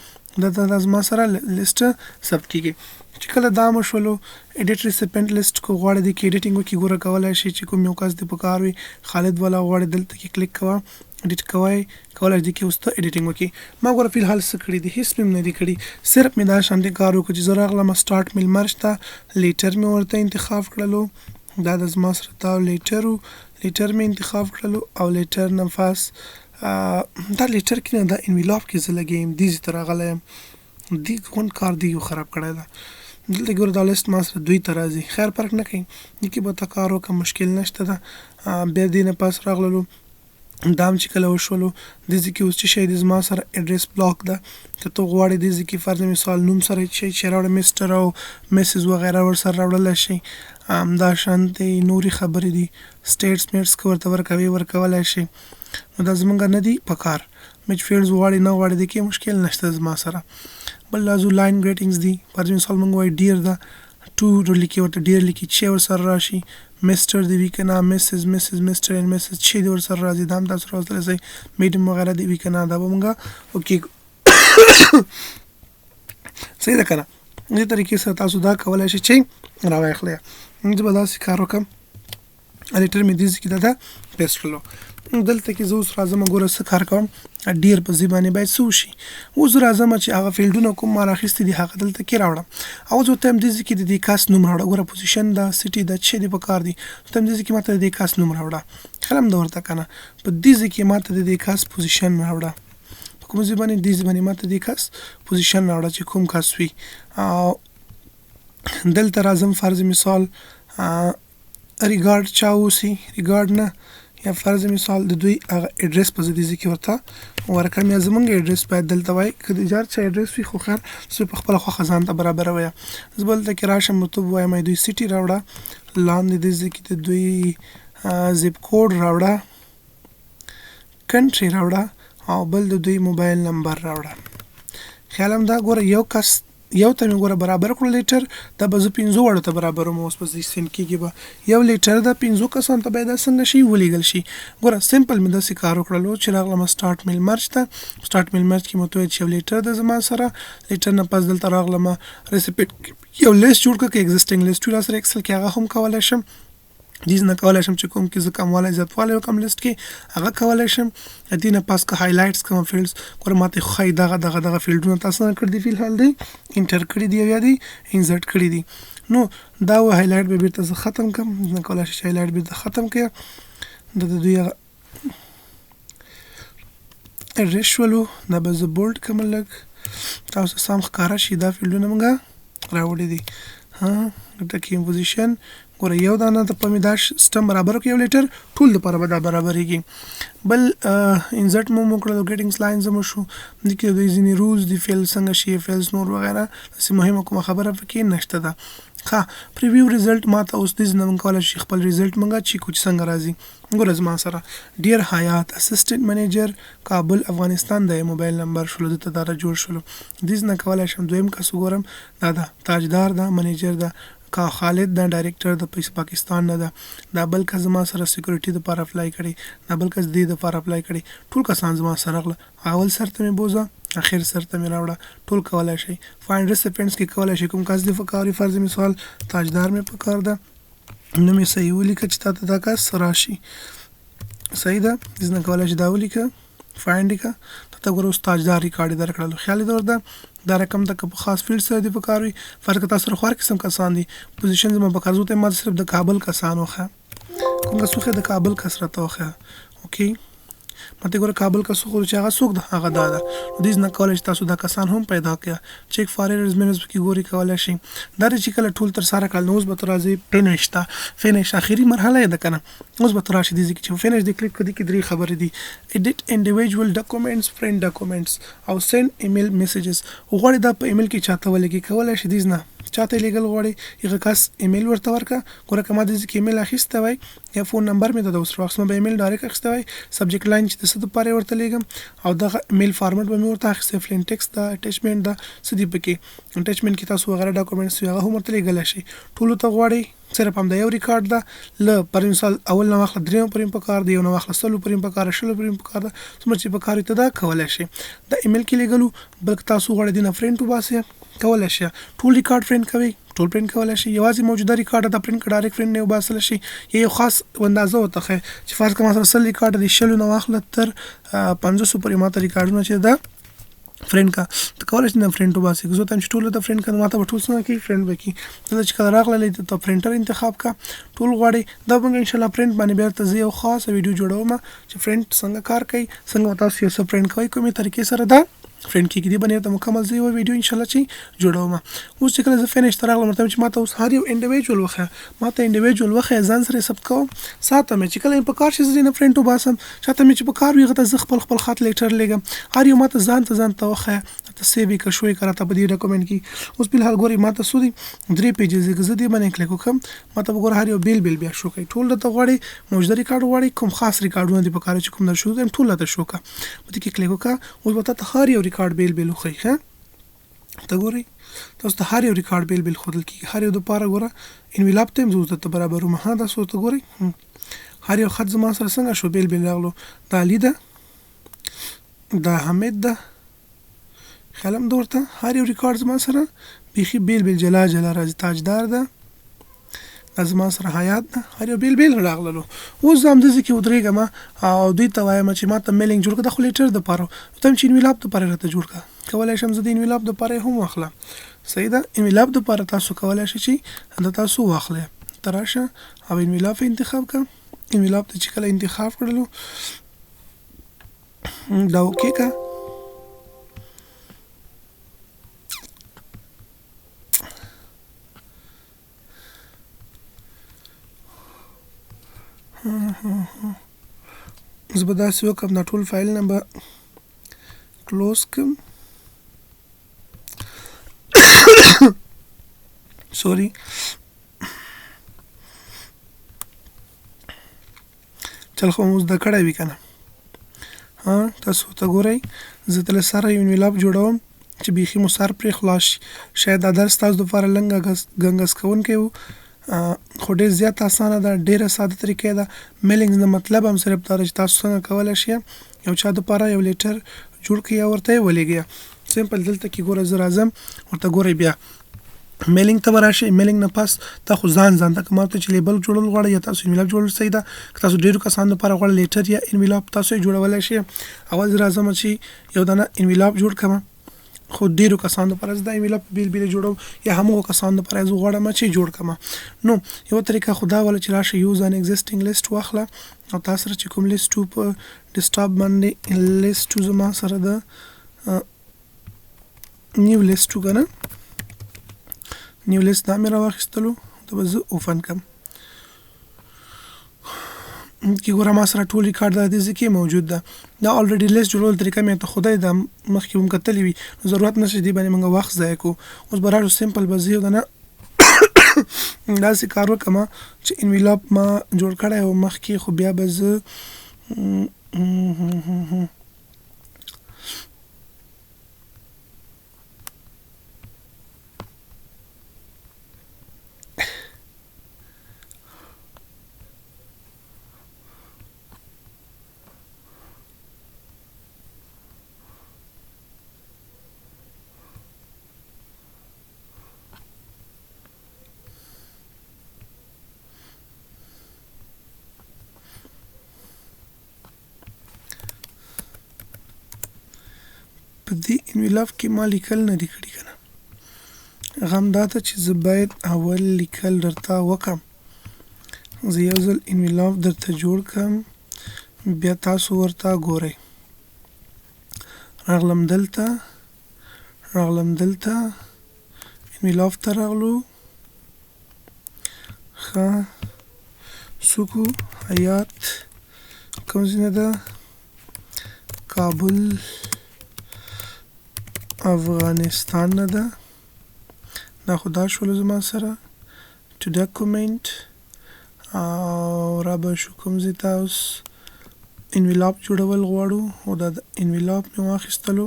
Speaker 1: دا زما سره لیست ثبت کیږي چې کله دا مشولو ایډیټ ریسیپینټ لیست کو غواړي د کې ایډیټینګ وکي ګوره کولای شي چې کوم یو کس د پکار وي خالد والا غواړي دلته کې کلیک کوه ایډیټ کوی کولای شي کې اوس ته ایډیټینګ وکي ما ګوره فلحال څه کړي دي هیڅ مې نه دي کړي صرف مې دا شانتي کار وکړ چې زه راغلم سټارټ میل مرج ته لیټر مې ورته انتخاب کړلو دا د زما سره تا لیټر مې انتخاب کړلو او لیټر نه پاس دا لیټر کې نه دا انویلاپ کې زه لګیم دیزې ته راغلی یم دی کون کار دی یو خراب کړی ده دلته ګوره دا لیست ما سره دوی ته راځي خیر فرق نه کوي دې کې به ته کار وکړه مشکل نشته ده بیا دې نه پاس راغللو دام چې کله وشولو دې ځای کې اوس چې شی دی زما سره اډرس بلاک ده که ته غواړې دې ځای کې فرض مثال نوم سره شی چې راوړه مسټر او مسز وغیره ورسره راوړلی شي دا شانتې نورې خبرې دي سټیټس میټس که ورته ورکولی شي نو دا زمونږ نه دي په کار میچ فیلډز غواړي نه غواړي دې کې مشکل نشته زما سره بل لازو لاین ګریټینګز دي فرض مثال مونږ وایي ډیر ده ټو لیکي ورته ډیر لیکي چې ورسره راشي مسټر دی وی که نه مسز مسټر اینډ مسز چې دی ورسره راځي دا هم تاسو راوستلی شئ میډیم وغیره دی وي که نه دا به مونږ اوکې صحیح ده که نه دې طریقې سره تاسو دا کولی شئ چې راواخلئ زه به داسې کار وکړم لیټر مې دې ځای کې دا پیسټ کړلو دلته کې زه اوس راځم ګوره څه کار کوم ډیر په ځای باندې باید څه وشي اوس زه راځم چې هغه فیلډونه کوم ما راخیستي دي هغه دلته کې راوړم او زه ورته هم دې ځای کې د دې کس نوم راوړه ګوره پوزیشن ده سټي ده چې دې په کار دي ورته هم دې ځای کې ماته د دې کس نوم راوړه قلم ده ورته که نه په دې ځای کې ماته د دې کس پوزیشن راوړه په کوم ځای باندې دې ځای باندې ماته د دې کس پوزیشن راوړه چې کوم کس وي او دلته راځم فرض مثال ریګارډ چا اوسي ریګارډ نه یا فرض مثال د دوی هغه اډرس په دې ځای کې ورته ورکړم یا زمونږ اډرس باید دلته وای که د جار چا اډرس وي خو خیر زه په خپله خوښه ځان ته برابرویه زه به دلته کې راشم ورته ووایم دوی سټي راوړه لاندې دې ځای کې د دوی زیپ کوډ راوړه کنټري راوړه او بل د دوی موبایل نمبر راوړه خیال هم دا ګوره یو کس یو ته مې ګوره برابر کړو لیټر دا به زه 5 واړو ته برابروم اوس په دې سین کېږي به یو لیټر د 5 کسانو ته باید دا څنګه شي ولیږل شي ګوره سمپل مې داسې کار وکړلو چې راغلم سټارټ میل مرج ته سټارټ میل مرج کې مې ورته وویل چې یو لیټر ده زما سره لیټر نه پس دلته راغلم ریسیپټ یو لیست جوړ کړه که اګزسټینګ لیست وي راسره اکسل کې هغه هم کولی شم دیز نه کولی شم چې کوم کې زه کموالی زیاتوالی وکړم لیست کې هغه کولی شم دې نه پس که هایلایټس کوم فیلډز ګوره ماته ښایي دغه فیلډونه تاسو نه کړي دي فلحال دی انټر کړي دي او یا دی انزرټ کړي دي نو دا و هایلایټ به بیرته زه ختم کړم نه کولی شي چې هایلایټ بیرته ختم کړم د دوی هغه اډرس شولو دا به زه بولډ کړم لږ تاسو سم ښکاره شي دا فیلډونه موږ راوړي دي ټکي پوزیشن ګوره یو دانه ته په مې دا سیسټم برابر کړو یو لیټر ټول دپاره به دا برابرېږي بل انزرټ مو وکړلو ګریټینګس لاینز مو شو دې کې دوی ځینې رولز دي فیل څنګه شي فیلز نور وغیره داسې مهمه کومه خبره پکې نشته ده ښه پریویو ریزلټ ماته اوس دې نه موږ کولی شي خپل ریزلټ موږ چیکو چې څنګه راځي ګوره زما سره ډیر حیات اسسټنټ منیجر کابل افغانستان د موبایل نمبر شولو دلته دا جوړ شولو دې نه کولی شم دویم کس وګورم دا ده تاجدار ده منیجر ده کا خالد دا ډایریکټر د پاکستان نه ده، دا بل کس زما سره سکیورټي دپاره اپلای کړی، دا بل کس دې دپاره اپلای کړی. ټول کسان زما سره راغله، اول سر ته مې بوزه، اخر سر ته مې راوړه. ټول کولی شئ. فایند ریسپینټس کې کولی شئ کوم کس دې پکار وي. فرض مثال تاجدار مې پکار ده، نو مې صحیح ولیکه چې تا ته دا کس راشي. صحیح ده، ځنه کولی شي دا ولیکه، فایند یې کړه، ته ګوره اوس تاجدار ریکارډ یې درکړلو. خیال یې درته دا رقم ته که په خاص فیلډ سره دې پکار وي. فرض که تاسو سره خو هر قسم کسان دي، پوزیشن زما پکار زه ته ما صرف د کابل کسان وښیه، کوم کس وښیه د کابل کس راته وښیه. اوکې ماته ګوره کابل کس وښودو چې هغه څوک ده، هغه دا ده. نو دې نه کولی شي تاسو دا کسان هم پیدا کړئ. چیک فار ایررز مینز پکې ګوري کولی شي. دا چې کله ټول تر سره کړل نو اوس به ته راځي فینش ته. فینش اخري مرحله یې ده که نه. اوس به ته راشي دې ځای کې چې فینش دې کلیک کړي کې درې خبرې دي: ایډیټ انډیویجوال ډاکومنټس، فرینډ ډاکومنټس او سینډ ایمیل میسیجز. غواړي دا په ایمیل کې چاته ولګي، کولی شي دې نه چاته لیږل غواړي هغه کس ایمیل ورته ورکړه. ګوره که ما دې ځای کې ایمیل اخیستی وای یا فون نمبر مې د اوس وخت ما به ایمیل ډایرکټ اخیستی وای، سبجیکټ لاین چې د څه دپاره ورته لیږم او دغه ایمیل فارمټ به مې ورته اخیستی، پلین ټیکسټ ده، اټیچمنټ ده، څه دي پکې اټیچمنټ کې تاسو وغیره ډاکومنټس هغه هم ورته لیږلی شئ. ټولو ته غواړئ صرف همدا یو ریکارډ ده، له پر مثال اول نه واخله درېیم پورې پکار دی، یو نه واخله سلو پورې پکار، شلو پورې پکار ده، څومره چې پکار وي ته دا کولی شئ. د ایمیل کې لیږلو بلکې تاسو غواړئ دې نه پرنټ وباسئ، کولی شئ. ټول ریکارډ پرنټ کوئ، ټول پرنټ کولی شي. یوازې موجوده ریکارډ د پرنټ ډایرکټ پرنټ نه وباسلی شي. یو خاص اندازه ورته ښیي چې فرض کړه ما سره 100 ریکارډ دي، 100 نه واخله تر 500 پورې ماته ریکارډونه چې ده فرینډ کا، ته کولی شې نه فرینډ وباسې. که زه ته چې ټولو ته فرینډ کړم ماته به ټول څنګه کوي فرینډ به کړي. دلته چې کله راغلی ته پرنټر انتخاب کړه، ټول غواړي دا به انشاءالله فرینډ باندې بیا ته زه یو خاصه ویډیو جوړوم چې فرینډ څنګه کار کوي، څنګه تاسو یو څه فرینډ کوئ، کومې طریقې سره ده فرینډ کېږي. دې باندې ته مکمل زه یو ویډیو انشاءالله چې جوړوم. اوس چې کله زه فینش ته راغلم ورته چې ماته اوس هر یو انډیویجوال وښیه، ماته انډیویجوال وښیه، ځان سره یې ثبت کوم، ساته مې چې کله یې په کار شي زه دې نه فرینډ وباسم، چاته مې چې په کار وي هغه ته زه خپل خط لیټر لیږم، هر یو ماته ځان ته وښیه، ته سیو یې که شوی که راته په دې ډاکومنټ کې. اوس فلحال ګورئ ماته څو دي 3 پیجز دي، که زه دې باندې کلیک وکړم ماته به ګوره هر یو بیل بیا شو کوي. ټول درته غواړي موجوده ریکارډ غواړي، کوم خاص ریکارډونه دي په کار چې کوم در شو ټول درته شو کړه. په دې کې کلیک وکړه، اوس به تا ته هر یو ریکارډ بیل وښیي. ته ګورئ تاسو ته هر یو ریکارډ بیل ښودل کېږي، هر یو دپاره ګوره انویلاپ ته هم زه درته برابروم. ها دا څو ته ګورئ هر یو خط زما سره څنګه شو بیل راغلو. دا علي ده، دا حمید ده، خیال هم ده ورته هر یو ریکارډ زما سره بیخي بیل جلا راځي. تاجدار ده، دا زما سره حیات ده، هر یو بیل راغللو. اوس زه همداسې کې ودرېږم او دوی ته وایم چې ما ته میلینګ جوړ کړه، دا خو لیټر دپاره ته هم چې انویلاپ دپاره راته جوړ کړه، کولی شم زه د انویلاپ دپاره هم واخلم. صحیح ده، انویلاپ دپاره تاسو کولی شئ چې د تاسو واخلئ. ته راشه او انویلاپ انتخاب کړه. انویلاپ ته چې کله انتخاب کړلو دا اوکې کړه. زه به داسې وکړم دا ټول فایلونه به کلوز کړم. سوري چل خو مو زده کړی وي که نه. تاسو ته ګورئ زه ته له سره یو انویلاپ جوړوم چې بیخي مو سر پرې خلاص شي. شاید دا درس تاسو دپاره ګنګس کوونکی و خو ډېر زیات اسانه ده، ډېره ساده طریقې ده. میلینګ نه مطلب هم صرف دا چې تاسو څنګه کولی شئ یو چا دپاره یو لیټر جوړ کړئ یا ورته یې ولېږئ. سمپل دلته کې ګوره زه راځم ورته ګورئ بیا میلینګ ته به راشئ. میلینګ نه پس تا خو ځان ته که ما ته چې لیبل جوړول غواړئ یا تاسو انویلاپ جوړول صحیح ده. که تاسو ډېرو کسانو دپاره غواړئ لیټر یا انویلاپ تاسو یې جوړولی شئ. اول زه راځم چې یو دانه انویلاپ جوړ کړم، خو ډېرو کسانو دپاره زه دا انویلاپ بیل جوړوم یا همغو کسانو دپاره زه غواړم چې جوړ کړم. نو یوه طریقه خو دا وله چې راشئ یوز ان ایگزسټینګ لیست واخله او تا سره چې کوم لیست و په ډیسکټاپ باندې لیست و زما سره د نیو لیست و که نه نیو لیست دا مې راواخیستلو، دا به زه اوپن کړم. کې ګوره ما سره ټول ریکارډ د دې ځای کې موجود ده. دا الریډي لیست جوړول طریقه مې ته خدای ده مخکې هم کتلې وي، نو ضرورت نشته دې باندې موږ وخت ضایع کړو. اوس به راشو سمپل به زه یو دانه داسې کار وکړم چې انویلاپ ما جوړ کړی و مخکې، خو بیا به زه په دې انویلاپ کې ما لیکل نه دي کړي که نه غم دا ته چې زه باید اول لیکل درته وکړم زه یو ځل انویلاپ درته جوړ کړم بیا تاسو ورته ګورئ راغلم دلته انویلاپ ته راغلو ښه سوکو حیات کوم ځای نه ده کابل افغانستان نه ده دا خو دا شولو زما سره ټو ډاکومنټ او را به شو کوم ځای ته اوس انویلاپ جوړول غواړو او دا د انویلاپ مې واخیستلو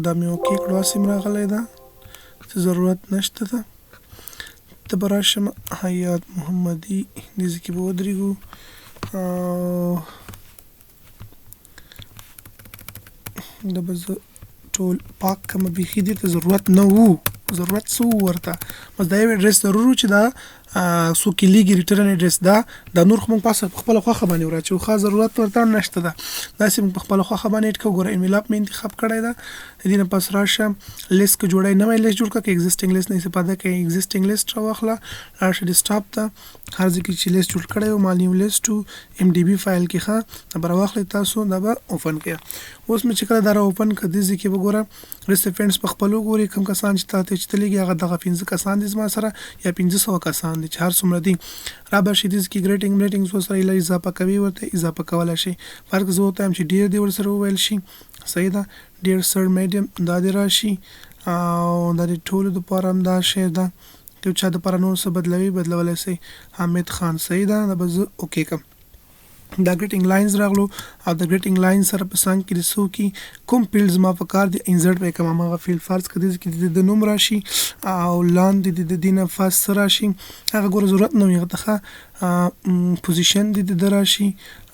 Speaker 1: دا مې اوکې کړو هسې م راغلی ده څه ضرورت نشته ده ته به راشم حیات محمدي دې ځای کې به ودرېږو دا به زه ټول پاک کړم بیخي دې ته ضرورت نه وو ضرورت څه وو ورته بس دا یو اډرس ضرور و چې دا څوک یې لیږي ریټرن اډرس دا نور خو موږ پاسه په خپله خوښه باندې وراچوو ښه ضرورت ورته نشته ده داسې موږ په خپله خوښه باندې اډ کوو ګوره انویلاپ مې انتخاب کړی ده د دې نه پس راشه لیست که جوړی نوی لیست جوړ کړه که اګزسټنګ لیست نه استفاده کوي اګزسټنګ لیست راواخله راشه ډیسکټاپ ته هر ځای کې چې لیست جوړ کړی و ما نیو لیست و ام ډي بي فایل کې ښه دا به راواخلئ تاسو دا به اوپن کړئ اوس مې چې کله دا را اوپن کړه دې ځای کې به ګوره ریسیپینټس په خپل وګورئ کوم کسان چې تاته چې تلېږي هغه دغه 15 کسان دي زما سره یا 1500 کسان دي چې هر څومره دي را به شي دې کې ګریټینګ ورسره ایله اضافه کوي ورته اضافه کولی شي فرق زه ورته وایم چې ډېر دې ورسره وویل شي صحیح ده ډېر سر میډیم دا دې راشي او دا دې ټولو دپاره هم دا شی ده که چا دپاره نور څه بدلولی شي حامد خان صحیح ده دا به زه اوکې کړم دا ګریټینګ لاینز راغلو او د ګریټینګ لاین سره په څنګ کې د څوکي کوم فیلډز ما په کار دي انزرټ به کوم هغه فیلډ فرض کړئ چې د نوم راشي او لاندې د دې نه فاست راشي هغه ګوره ضرورت نه وي هغه ته پوزیشن د راشي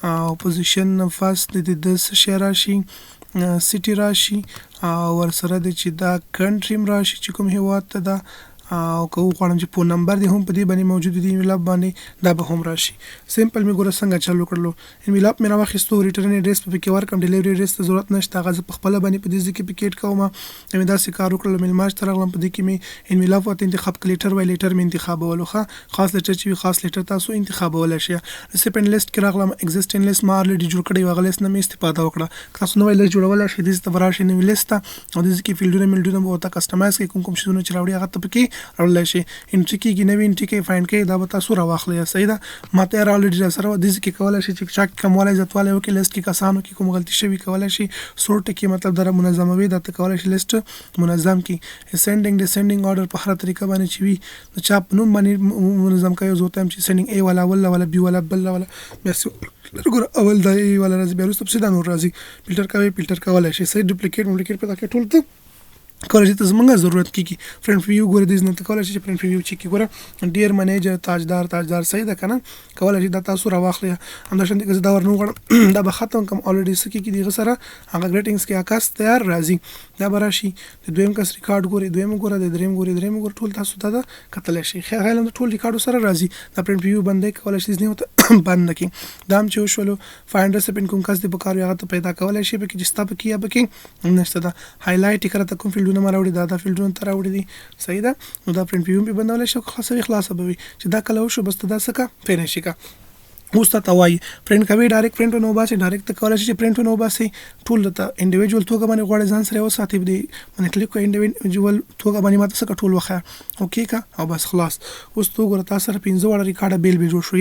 Speaker 1: او پوزیشن نه فاست د څه شی راشي سیټي راشي او ورسره د چې دا کنټریم راشي چې کوم هیواد ته ده او که وغواړم چې فون نمبر دې هم په دې باندې موجود دي انویلاپ باندې دا به هم راشي سمپل مې ګوره څنګه چالو کړلو انویلاپ مې راواخیستو ریټرن اډرس په کې ورکړم ډیلیوري اډرس ته ضرورت نشته هغه زه په خپله باندې په دې ځای کې پکېټ کوم مې داسې کار وکړلو میلماج ته راغلم په دې کې مې انویلاپ ورته انتخاب کړ لیټر وای لیټر مې انتخابولو ښه خاص لیټر چې وي خاص لیټر تاسو انتخابولی شئ ریسیپینټ لیست کې راغلم اګزسټنګ لیست ما الریډي جوړ کړی و هغه لیست نه مې استفاده وکړه که تاسو نوی لیست جوړولی شئ دې ته به راشئ نوي لیست ته او دې کې فیلډونه میلډونه به ورته کسټمایز کړئ کوم شیزونه چې راوړي هغه ته پکې راوړلی شئ انټری کېږي نوي انټری کوي فایند کوي دا به تاسو راواخلئ صحیح ده ما ته یې الریډي راسره وه دې کې کولی شئ چې چا کموالی زیاتوالی وکړي لیست کې کسانو کې کوم غلطي شوي کولی شي سورټ کې مطلب دا منظموي دا ته کولی شي لیست منظم کړي اسینډینګ ډسینډینګ آرډر په هره طریقه باندې چې وي د چا په نوم باندې منظم کوي زه ورته وایم چې سینډینګ ای والا اول والا بي والا بل والا بیا ګوره اول دا ای والا راځي بیا وروسته پسې دا نور راځي فلټر کولی شي صحیح ډوپلیکیټ پیدا کړئ ټول ته کولی شي ته زمونږ ضرورت کېږي فرنټ ویو ګوره دې نه ته کولی شي چې فرنټ ویو چیک کړي ګوره ډیر منیجر تاجدار صحیح ده که نه کولی شي دا تاسو راواخلئ همداشان که زه دا ورنه وغواړم دا به ختم کړم الریډي څه کېږي د هغه سره هغه ګریټینګس کې عکس تیار راځي دا به راشي د دویم کس ریکارډ ګورئ دویم ګوره د دریم ګورئ ټول تاسو ته دا کتلی شي خیال هم د ټول ریکارډو سره راځي دا فرنټ ویو بندی کولی شي ځینې ورته بند نه کړي دا هم چې وشولو فایند ریسیپینټ کوم کس دې په کار وي هغه ته پیدا کولی شي پکې چې ستا پکې یا پکې نشته ده هایلایټ یې کړه ته کوم فیلډونه ما راوړي دا فیلډونه ته راوړي دي صحیح ده نو دا فرنټ ویو هم پې بندولی شي خلاصه به وي چې دا کله وشو بس ته دا څه کړه فینش یې کړه اوس ته وایي پرنټ کوي ډایرکټ پرنټ ونه وباسئ ډایرکټ ته کولی شي چې پرنټ ونه وباسئ ټول ته انډیویجوال توګه باندې غواړئ ځان سره وساتئ دې باندې کلیک کړئ انډیویجوال توګه باندې ماته څه کړه ټول وښیه اوکې کړه او بس خلاص اوس تو ګوره تا سره 15 واړه ریکارډه بیل جوړ شو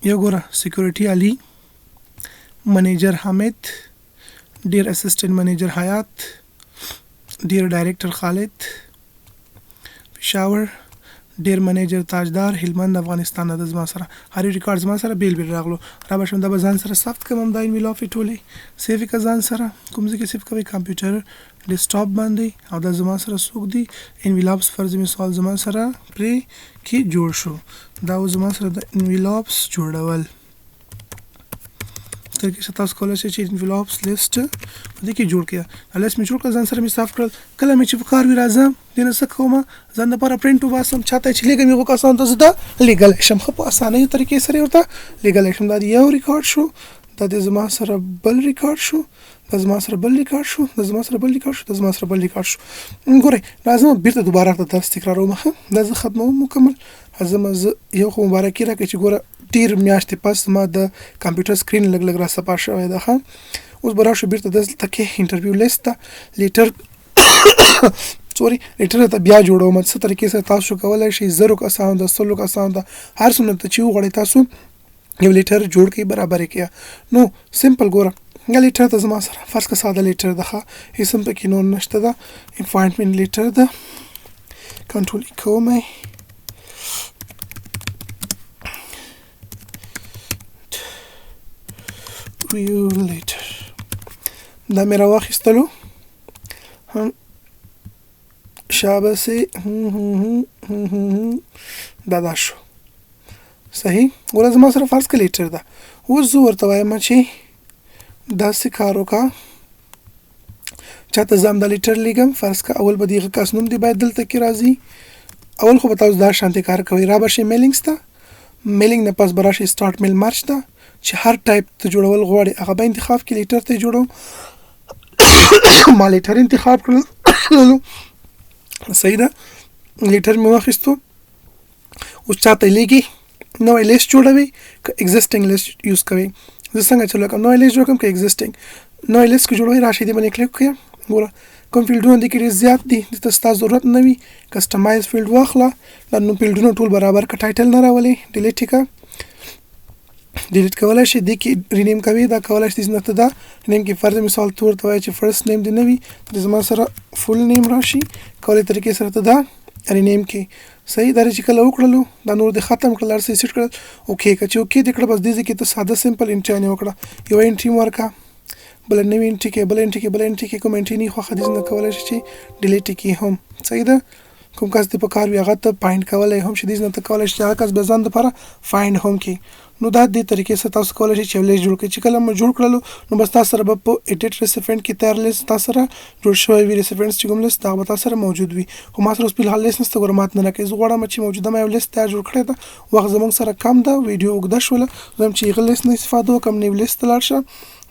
Speaker 1: یو ګوره سیکورټي علي منیجر حامد ډیر اسسټنټ منیجر حیات ډیر ډایرکټر خالد پېښور ډیر منیجر تاجدار هلمند افغانستان د زما سره هر ریکارډ زما سره بیل راغلو را به شم دا به ځان سره ثبت کړم دا انویلاپ یې ټولې سیف یې کړه ځان سره کوم ځای کې سیف کوئ کمپیوټر ډیسکټاپ باندې او دا زما سره څوک دي انویلاپس فرض مثال زما سره پرې کې جوړ شو دا زما سره د انویلاپس جوړول تر کې تاسو کولی شئ چې انویلاپس لیست په دې کې جوړ کړئ لیست مې جوړ کړل ځان سره مې صاف کړل کله مې چې په کار وي راځم دې نه څه کوم ځان دپاره پرنټ وباسم چاته چې لیږم هغو کسانو ته زه دا لیږلی شم ښه په اسانۍ طریقې سره یې ورته لیږلی شم دا د یو ریکارډ شو دا د زما سره بل ریکارډ شو دا زما سره بل ریکارډ شو، دا زما سره بل ریکارډ شو، دا زما سره بل ریکارډ شو. ګورئ راځم بیرته دوباره درس تکراروم. دا زه ختموم مکمل. راځم زه یو خو مبارکي راکړئ چې ګوره ډېر میاشتې پس ما د کمپیوټر سکرین لږ لږ را صفا شوی ده. اوس به راشو بیرته دلته کې انټرویو لیست ته لیټر لیټر ته بیا جوړوم. څه طریقې سره تاسو کولی شئ 0 کسانو ته 100 کسانو ته هر څومره ته چې وغواړئ تاسو یو لیټر جوړ کړئ برابر یې کړئ. نو سمپل ګوره یا لیټر ته زما سره فرض که ساده لیټر ده هېڅ هم پکې نور نشته ده. اپاینټمنټ لیټر ده کنټرول یې کوم ریو لیټر دا مې راواخیستلو شابسې دا شو صحیح. ګوره زما سره فرض که لیټر ده. اوس زه ورته وایم چې داسې کار وکړه چاته زه همدا لیټر لیږم. فرض که اول به د هغه کس نوم دې باید دلته کې راځي. اول خو به تاسو دا شانتې کار کوئ را به شئ میلینګز ته. میلینګ نه پس به راشئ سټارټ میل مارچ ته چې هر ټایپ ته جوړول غواړئ هغه به انتخاب کړئ. لیټر ته یې جوړوم ما لیټر انتخاب کړل صحیح ده. لیټر مې واخیستو. اوس چاته لیږي نوی لیست جوړوي که اگزسټینګ لیست یوز کوي. زه څنګه چلو کوم نوی لیست جوړ کوم که اگزسټینګ. نوی لیست که جوړوي راشئ دې باندې کلیک کړئ. ګوره کوم فیلډونه دې کې ډېر زیات دي دې ته ستا ضرورت نه وي کسټمایز فیلډ واخله. دا نو فیلډونه ټول برابر که ټایټل نه راولي ډیلیټ یې کړه. ډیلیټ کولی شئ دې کې رینیم کوي دا کولی شئ نه ته دا نیم کې فرض مثال طور ته وایي چې فرست نیم دې نه وي د زما سره فول نیم راشي کولی طریقې سره ته دا رینیم کې صحیح. دا چې کله وکړلو دا نور دې ختم کړل هر څه سیټ کړل اوکې که چې اوکې دې کړه بس دې ځای کې ته ساده سمپل انټریا وکړه یو انټري مو ورکړه بله نوې انټري کې بله انټري کې بله انټري کې کوم انټري نه خوښه دې نه کولی شي چې ډیلیټ یې کړي هم صحیح ده. کوم کس دې په کار وي هغه ته فایند کولی هم شي دې نه ته کولی شي چې هغه کس بیا ځان دپاره فایند هم کړي. نو دا دې طریقې سره تاسو کولی شئ چې یو لیست جوړ کړئ. چې کله مو جوړ کړلو نو بس تاسو سره به په ایډیټ ریسیپینټ کې تیار لیست تاسو سره جوړ شوی وي. ریسیپینټس چې کوم لیست دا به تاسو سره موجود وي. خو ما سره اوس فلحال لیست نشته ګوره ماته نه راکوي. زه غواړم چې موجوده ما یو لیست تیار جوړ کړی ده وخت زموږ سره کم ده ویډیو اوږده شوله زه هم چې هغه لیست نه استفاده وکړم نیو لیست ته لاړ شه.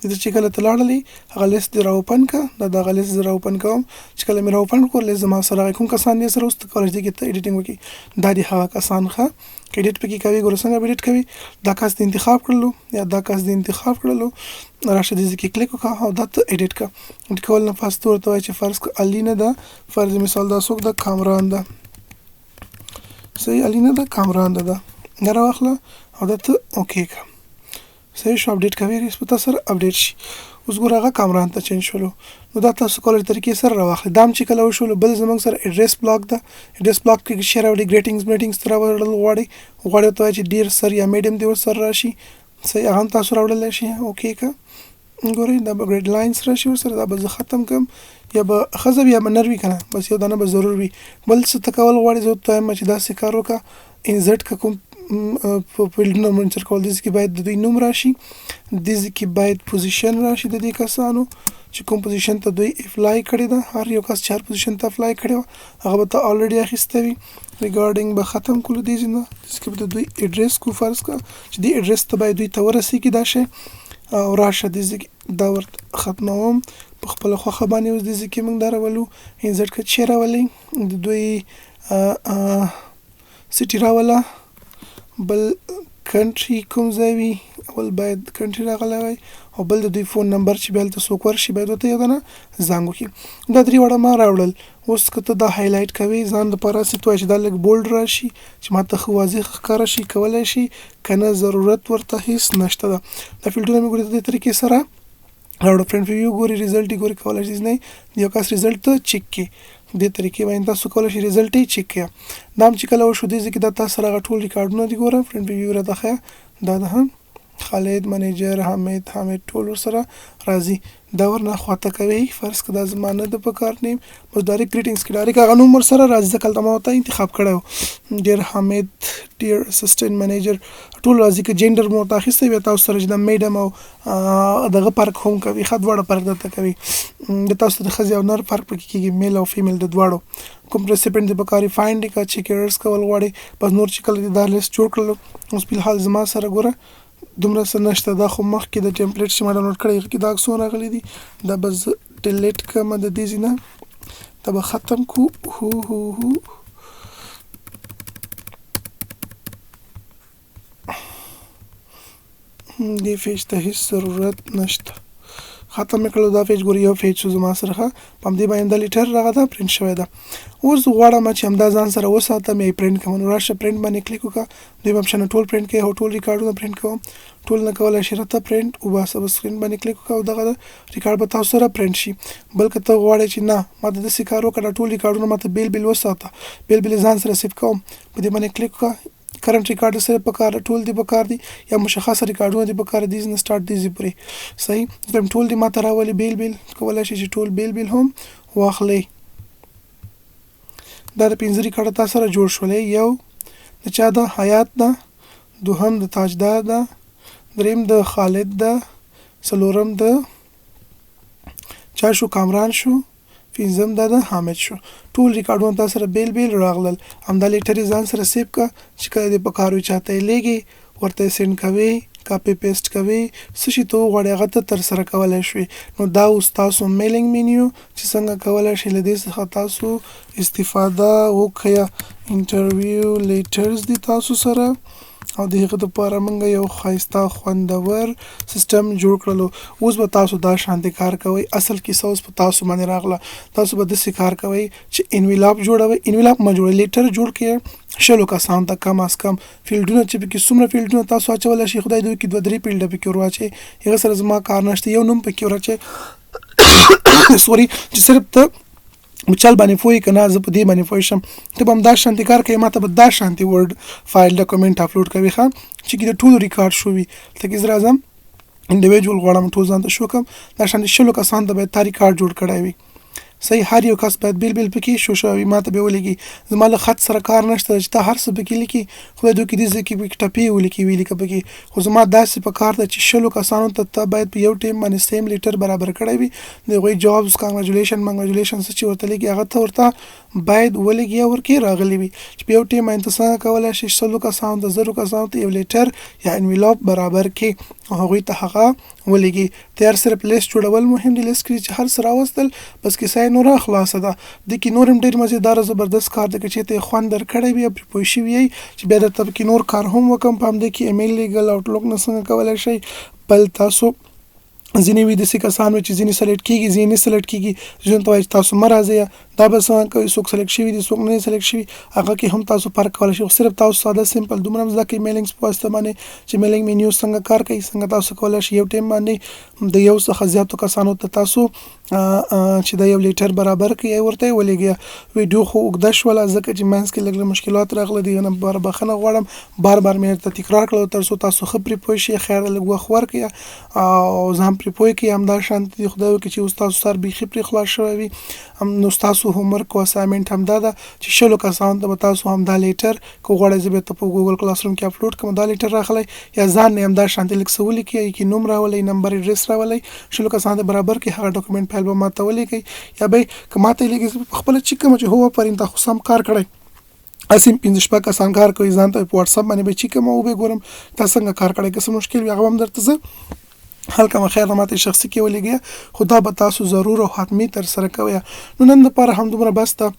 Speaker 1: زه چې کله ته لاړلې هغه لیست دې را اوپن کړه دا دغه لیست زه را اوپن کوم. چې کله مې را اوپن کړ لیست زما سره هغه کوم کسان دې سره اوس ته کولی شې دې کې ته ایډیټینګ وکړي. دا دې هغه کسان ښه که ایډیټ پکې کوي ګوره څنګه به ایډیټ کوي. دا کس دې انتخاب کړلو یا دا کس دې انتخاب کړلو راشه دې کې کلیک وکړه او دا ته ایډیټ کړه. ایډیټ کول نه پس ته ورته وایي چې فرض که علینه ده فرض مثال دا څوک ده کامران ده صحیح علینه ده کامران ده دا راواخله او دا ته اوکې کړه صحیح شو. اپډیټ کوي ریس په تاسو سره اپډیټ شي. اوس ګوره هغه کامران ته چینج شولو نو دا تاسو کولی طریقې سره راواخلئ. دا هم چې کله وشولو بل زموږ سره ایډریس بلاک ده. ایډریس بلاک کې شی راوړئ ګریټینګز میټینګز ته راوړل غواړئ ورته وایي چې ډیر سر یا میډیم دې ورسره راشي صحیح هغه هم تاسو راوړلی شئ اوکې که ګورئ دا به ګریډ لاینز راشي ورسره دا به زه ختم کړم یا به ښځه وي یا به نر وي که نه بس یو دانه به ضرور وي. بل څه ته کول غواړئ زه ورته وایم چې داسې کار وکړه انزرټ که کوم په فیلډونه منچر کول دې کې باید د دوی نوم راشي دې کې باید پوزیشن راشي د دې کسانو چې کوم پوزیشن ته دوی اپلای کړې ده. هر یو کس چې هر پوزیشن ته اپلای کړې وه هغه به ته الریډي اخیستی وي. ریګارډینګ به ختم کړو دې نه دې کې به د دوی اډرس کو فرض کړه چې دې اډرس ته باید دوی ته ورسېږي دا شی او راشه دې دا ورته ختموم په خپله خوښه باندې. اوس دې کې موږ دا راولو انزرټ که چې راولئ د دوی سټي راوله بل کنټري کوم ځای وي اول باید کنټري راغلی وای او بل د دوی فون نمبر چې بیا هلته څوک ورشي باید ورته یو دانه زنګ وکړي. دا درې واړه ما راوړل. اوس که ته دا هایلایټ کوې ځان دپاره هسې ته وایې چې دا لږ بولډ راشي چې ماته ښه واضح ښکاره شي کولی شي که نه ضرورت ورته هېڅ نشته ده. دا فیلډونه مې ګورې د دې طریقې سره راوړه. فرنټ ویو ګوري ریزلټ یې ګوري کولی شي نه د یو کس ریزلټ ته چیک کړي دې طریقې باندې تاسو کولی شئ ریزلټ یې چیک کړئ. دا هم چې کله وشو دې ځای کې دا تاسو سره هغه ټول ریکارډونه دي ګوره فرنټ ویو راته ښیه دا ده هم خالد منیجر حامد ټول ورسره راځي. دا ورنه خواته کوي فرض که دا زما نه ده په کار نیم بس ډایرکټ ګریټینګز کې ډایرکټ هغه نوم ورسره راځي. ځکه هلته ما ورته انتخاب کړی و ډیر حامد ډیر اسسټنټ منیجر ټول راځي. که جینډر مو ورته اخیستی بیا تاسو سره چې د میډم او دغه فرق هم کوي ښه دواړه فرق درته کوي د تاسو د ښځې او نر فرق پکې کېږي میل او فیمیل د دواړو. کوم ریسیپینټ دې په کار یې فایند یې کړه چیک ایررز کول غواړئ بس نور چې کله دې دا لیست جوړ کړلو اوس فلحال زما سره ګوره دومره څه نشته دا خو مخکې د ټمپلیټ چې ما ډاونلوډ کړی هغې کې دا عکسونه راغلي دي دا به زه ډیلیټ کړمه د دې ځای نه دا به ختم کړو دې پیج ته هیڅ ضرورت نشته ختم مې کړل دا پیج ګوري یو پیج شو زما سره ښه په همدې باندې دا لیټر راغلی ده پرنټ شوی ده اوس زه غواړم چې همدا ځان سره وساتم یا یې پرنټ کړم نو راشه پرنټ باندې کلیک وکړه دویم اپشن ټول پرنټ کوي او ټول ریکارډونه پرنټ کوم ټول نه کولی شي راته پرنټ وباسه په سکرین باندې کلیک وکړه او دغه ریکارډ به تاسو سره پرنټ شي بلکې ته غواړې چې نه ما ته داسې کار وکړه ټول ریکارډونه ما ته بیل بیل وساته بیل بیل ځان سره سیف کوم په دې باندې کلیک وکړه کرنٹ ریکارډ سره پکار ټول دی پکار دي یا مشخص ریکارډونه دی پکار دي نه سٹارټ دی پرې صحیح زم ټول دی ماته راولي بیل بیل کولای شي چې ټول بیل بیل هم واخلي دا د پنځه ریکارډ تاسو سره جوړ شولې یو د چا د حیات ده دوهم د تاجدار ده دریم د خالد ده څلورم د چا شو کامران شو پنځم دا د حامد شو ټول ریکارډونه تاسو سره بیل بیل راغلل همدا لیټر ځان سره سیو کا چې کله د پکارو چاته لګي ورته سند کوي کاپی پیسټ کوي څه شي ته غواړې هغه ته تر سره کولای شي نو دا اوس تاسو میلینګ مینیو چې څنګه کولای شي لدې څخه تاسو استفاده وکړئ انټرویو لیټرز دي تاسو سره او دغه لپاره موږ یو خاصه خوندور سیستم جوړ کړلو اوس به تاسو دا شانتي کار کوئ اصل کې اوس په تاسو باندې راغله تاسو به د کار کوئ چې انویلاپ جوړوي انویلاپ ما جوړ لیټر جوړ کړئ شلو کسان ته کم از کم فیلډونه چې پکې څومره فیلډونه تاسو اچولای شي خدای دوی کې 2-3 فیلډ پکې ورواچي هغه سره زما کار نشته یو نوم پکې ورواچي سوري چې صرف ته مچال باندې فوی کنه زه په دې باندې فوی شم ته به هم دا شانتي کار کوي ماته به دا شانتي ورډ فایل ډاکومنټ اپلوډ کوي ښه چې کې د ټول ریکارډ شوی لکه زه راځم انډیویډوال غواړم ټول ځان ته شو کوم دا شانتي شلو کسان ته به تا ریکارډ جوړ کړی وي صحیح هر یو کس باید بیل بیل پکې شو شوی ماته به ولګي زما له خط سره کار نشته چې ته هر څه پکې لیکي خو دوی کې دې ځکه پکې ټپی ولیکي ویلي پکې خو زما داسې په کار ته چې شلو کسانو ته باید په یو ټیم باندې سیم لیټر برابر کړی وي دغه جابز کانګریچولیشن چې ورته لیکي هغه ته ورته باید ولګي او ورکې راغلي وي چې په یو ټیم باندې څنګه کولای شي شلو کسانو د زرو کسانو ته یو لیټر یا انویلوپ برابر کې هغه ته هغه ولګي تیار صرف لیست جوړول مهم دي لیست کې چې هر سره واستل بس کې سای نور خلاصه ده د کې نورم ډیر مزیدار زبردست کار د چې ته خوان در کړی وي په پوښي وي چې بیا د تب کې نور کار هم وکم په هم د کې ایمیل لیګل اوټلوک نه څنګه کولای شي بل تاسو ځینې وي د کسانو چې ځینې سلیکټ کیږي ځینې سلیکټ کیږي ځین ته تاسو مرزه دا به څنګه کوي څوک سلیکټ شوی دي څوک نه سلیکټ شوی هغه کې هم تاسو فرق کولای شئ صرف تاسو ساده سیمپل دومره ځکه میلینګز په واسطه باندې چې میلینګ مینیو څنګه کار کوي څنګه تاسو کولای شئ یو ټیم باندې د یو څخه زیاتو کسانو ته تاسو چې دا یو لیټر برابر کوي ورته ولګي ویډیو خو وګد شول ځکه چې مانس کې لږ مشکلات راغلي دي نه بخنه غواړم بار مې ته تکرار کړو تر څو تاسو خبرې پوه شئ خیر لږ وخت ورکړئ او ځم پرې پوه کې هم دا شانتي خدای وکړي چې استاد سر به خبرې خلاص شوی وي نو تاسو هومورک او اسایمنت هم دا چې شلو کسان ته تاسو هم دا لیټر کو غواړئ چې په ګوګل کلاس روم کې اپلوډ کوم دا لیټر راخلي یا ځان هم دا شانتي لیک سوال کې نوم راولي نمبر ایډریس راولي شلو کسان ته برابر کې هغه ډاکومنټ فایل به ماته ولګي یا به کماته لګي خپل چې کوم چې هو پرین تاسو سم کار کړئ اسیم پینځه شپه کسان کار کوي ځان ته په واتس اپ باندې به چې کوم او به ګورم تاسو څنګه کار کړئ که څه مشکل وي هغه هم درته زه حل کوم خیر ماته شخصي کې ولګي خدا به تاسو ضرور او حتمی تر سره کوي نو نن لپاره هم دومره بس ته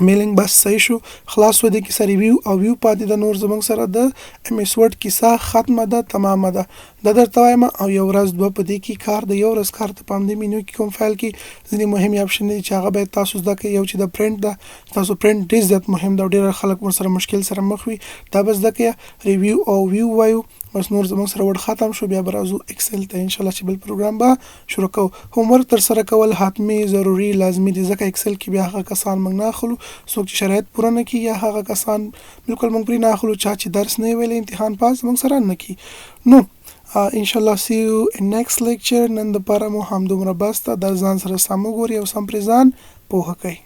Speaker 1: میلینګ بس صحیح شو خلاص و دي کې سره ریویو او ویو پاتې د نور زمنګ سره د ام اس ورډ کیسه ختمه ده تمامه ده د درته وایم او یو ورځ دوه په دې کې کار د یو ورځ کار ته پام دی مینیو کې کوم فایل کې ځینې مهم اپشن دي چې هغه به تاسو زده کوي یو چې د پرنٹ ده تاسو پرنٹ ډیر زیات مهم دا ډیر خلک ور سره مشکل سره مخ وي دا بس زده کوي ریویو او ویو وایو بس نور زموږ سره ور ختم شو بیا برازو ایکسل ته ان شاء الله چې بل پروګرام به شروع کوو هومورک تر سره کول حتمی ضروری لازمی دي ځکه ایکسل کې بیا هغه کسان موږ نه اخلو څوک چې شرایط پوره نه کوي یا هغه کسان بالکل موږ پرې نه اخلو چې درس نه ویل امتحان پاس موږ سره نه کوي نو ان شاء الله see you in next lecture نن د پاره مو هم دومره بس ته د ځان سره سم وګورئ او سم پرې ځان پوهه کوئ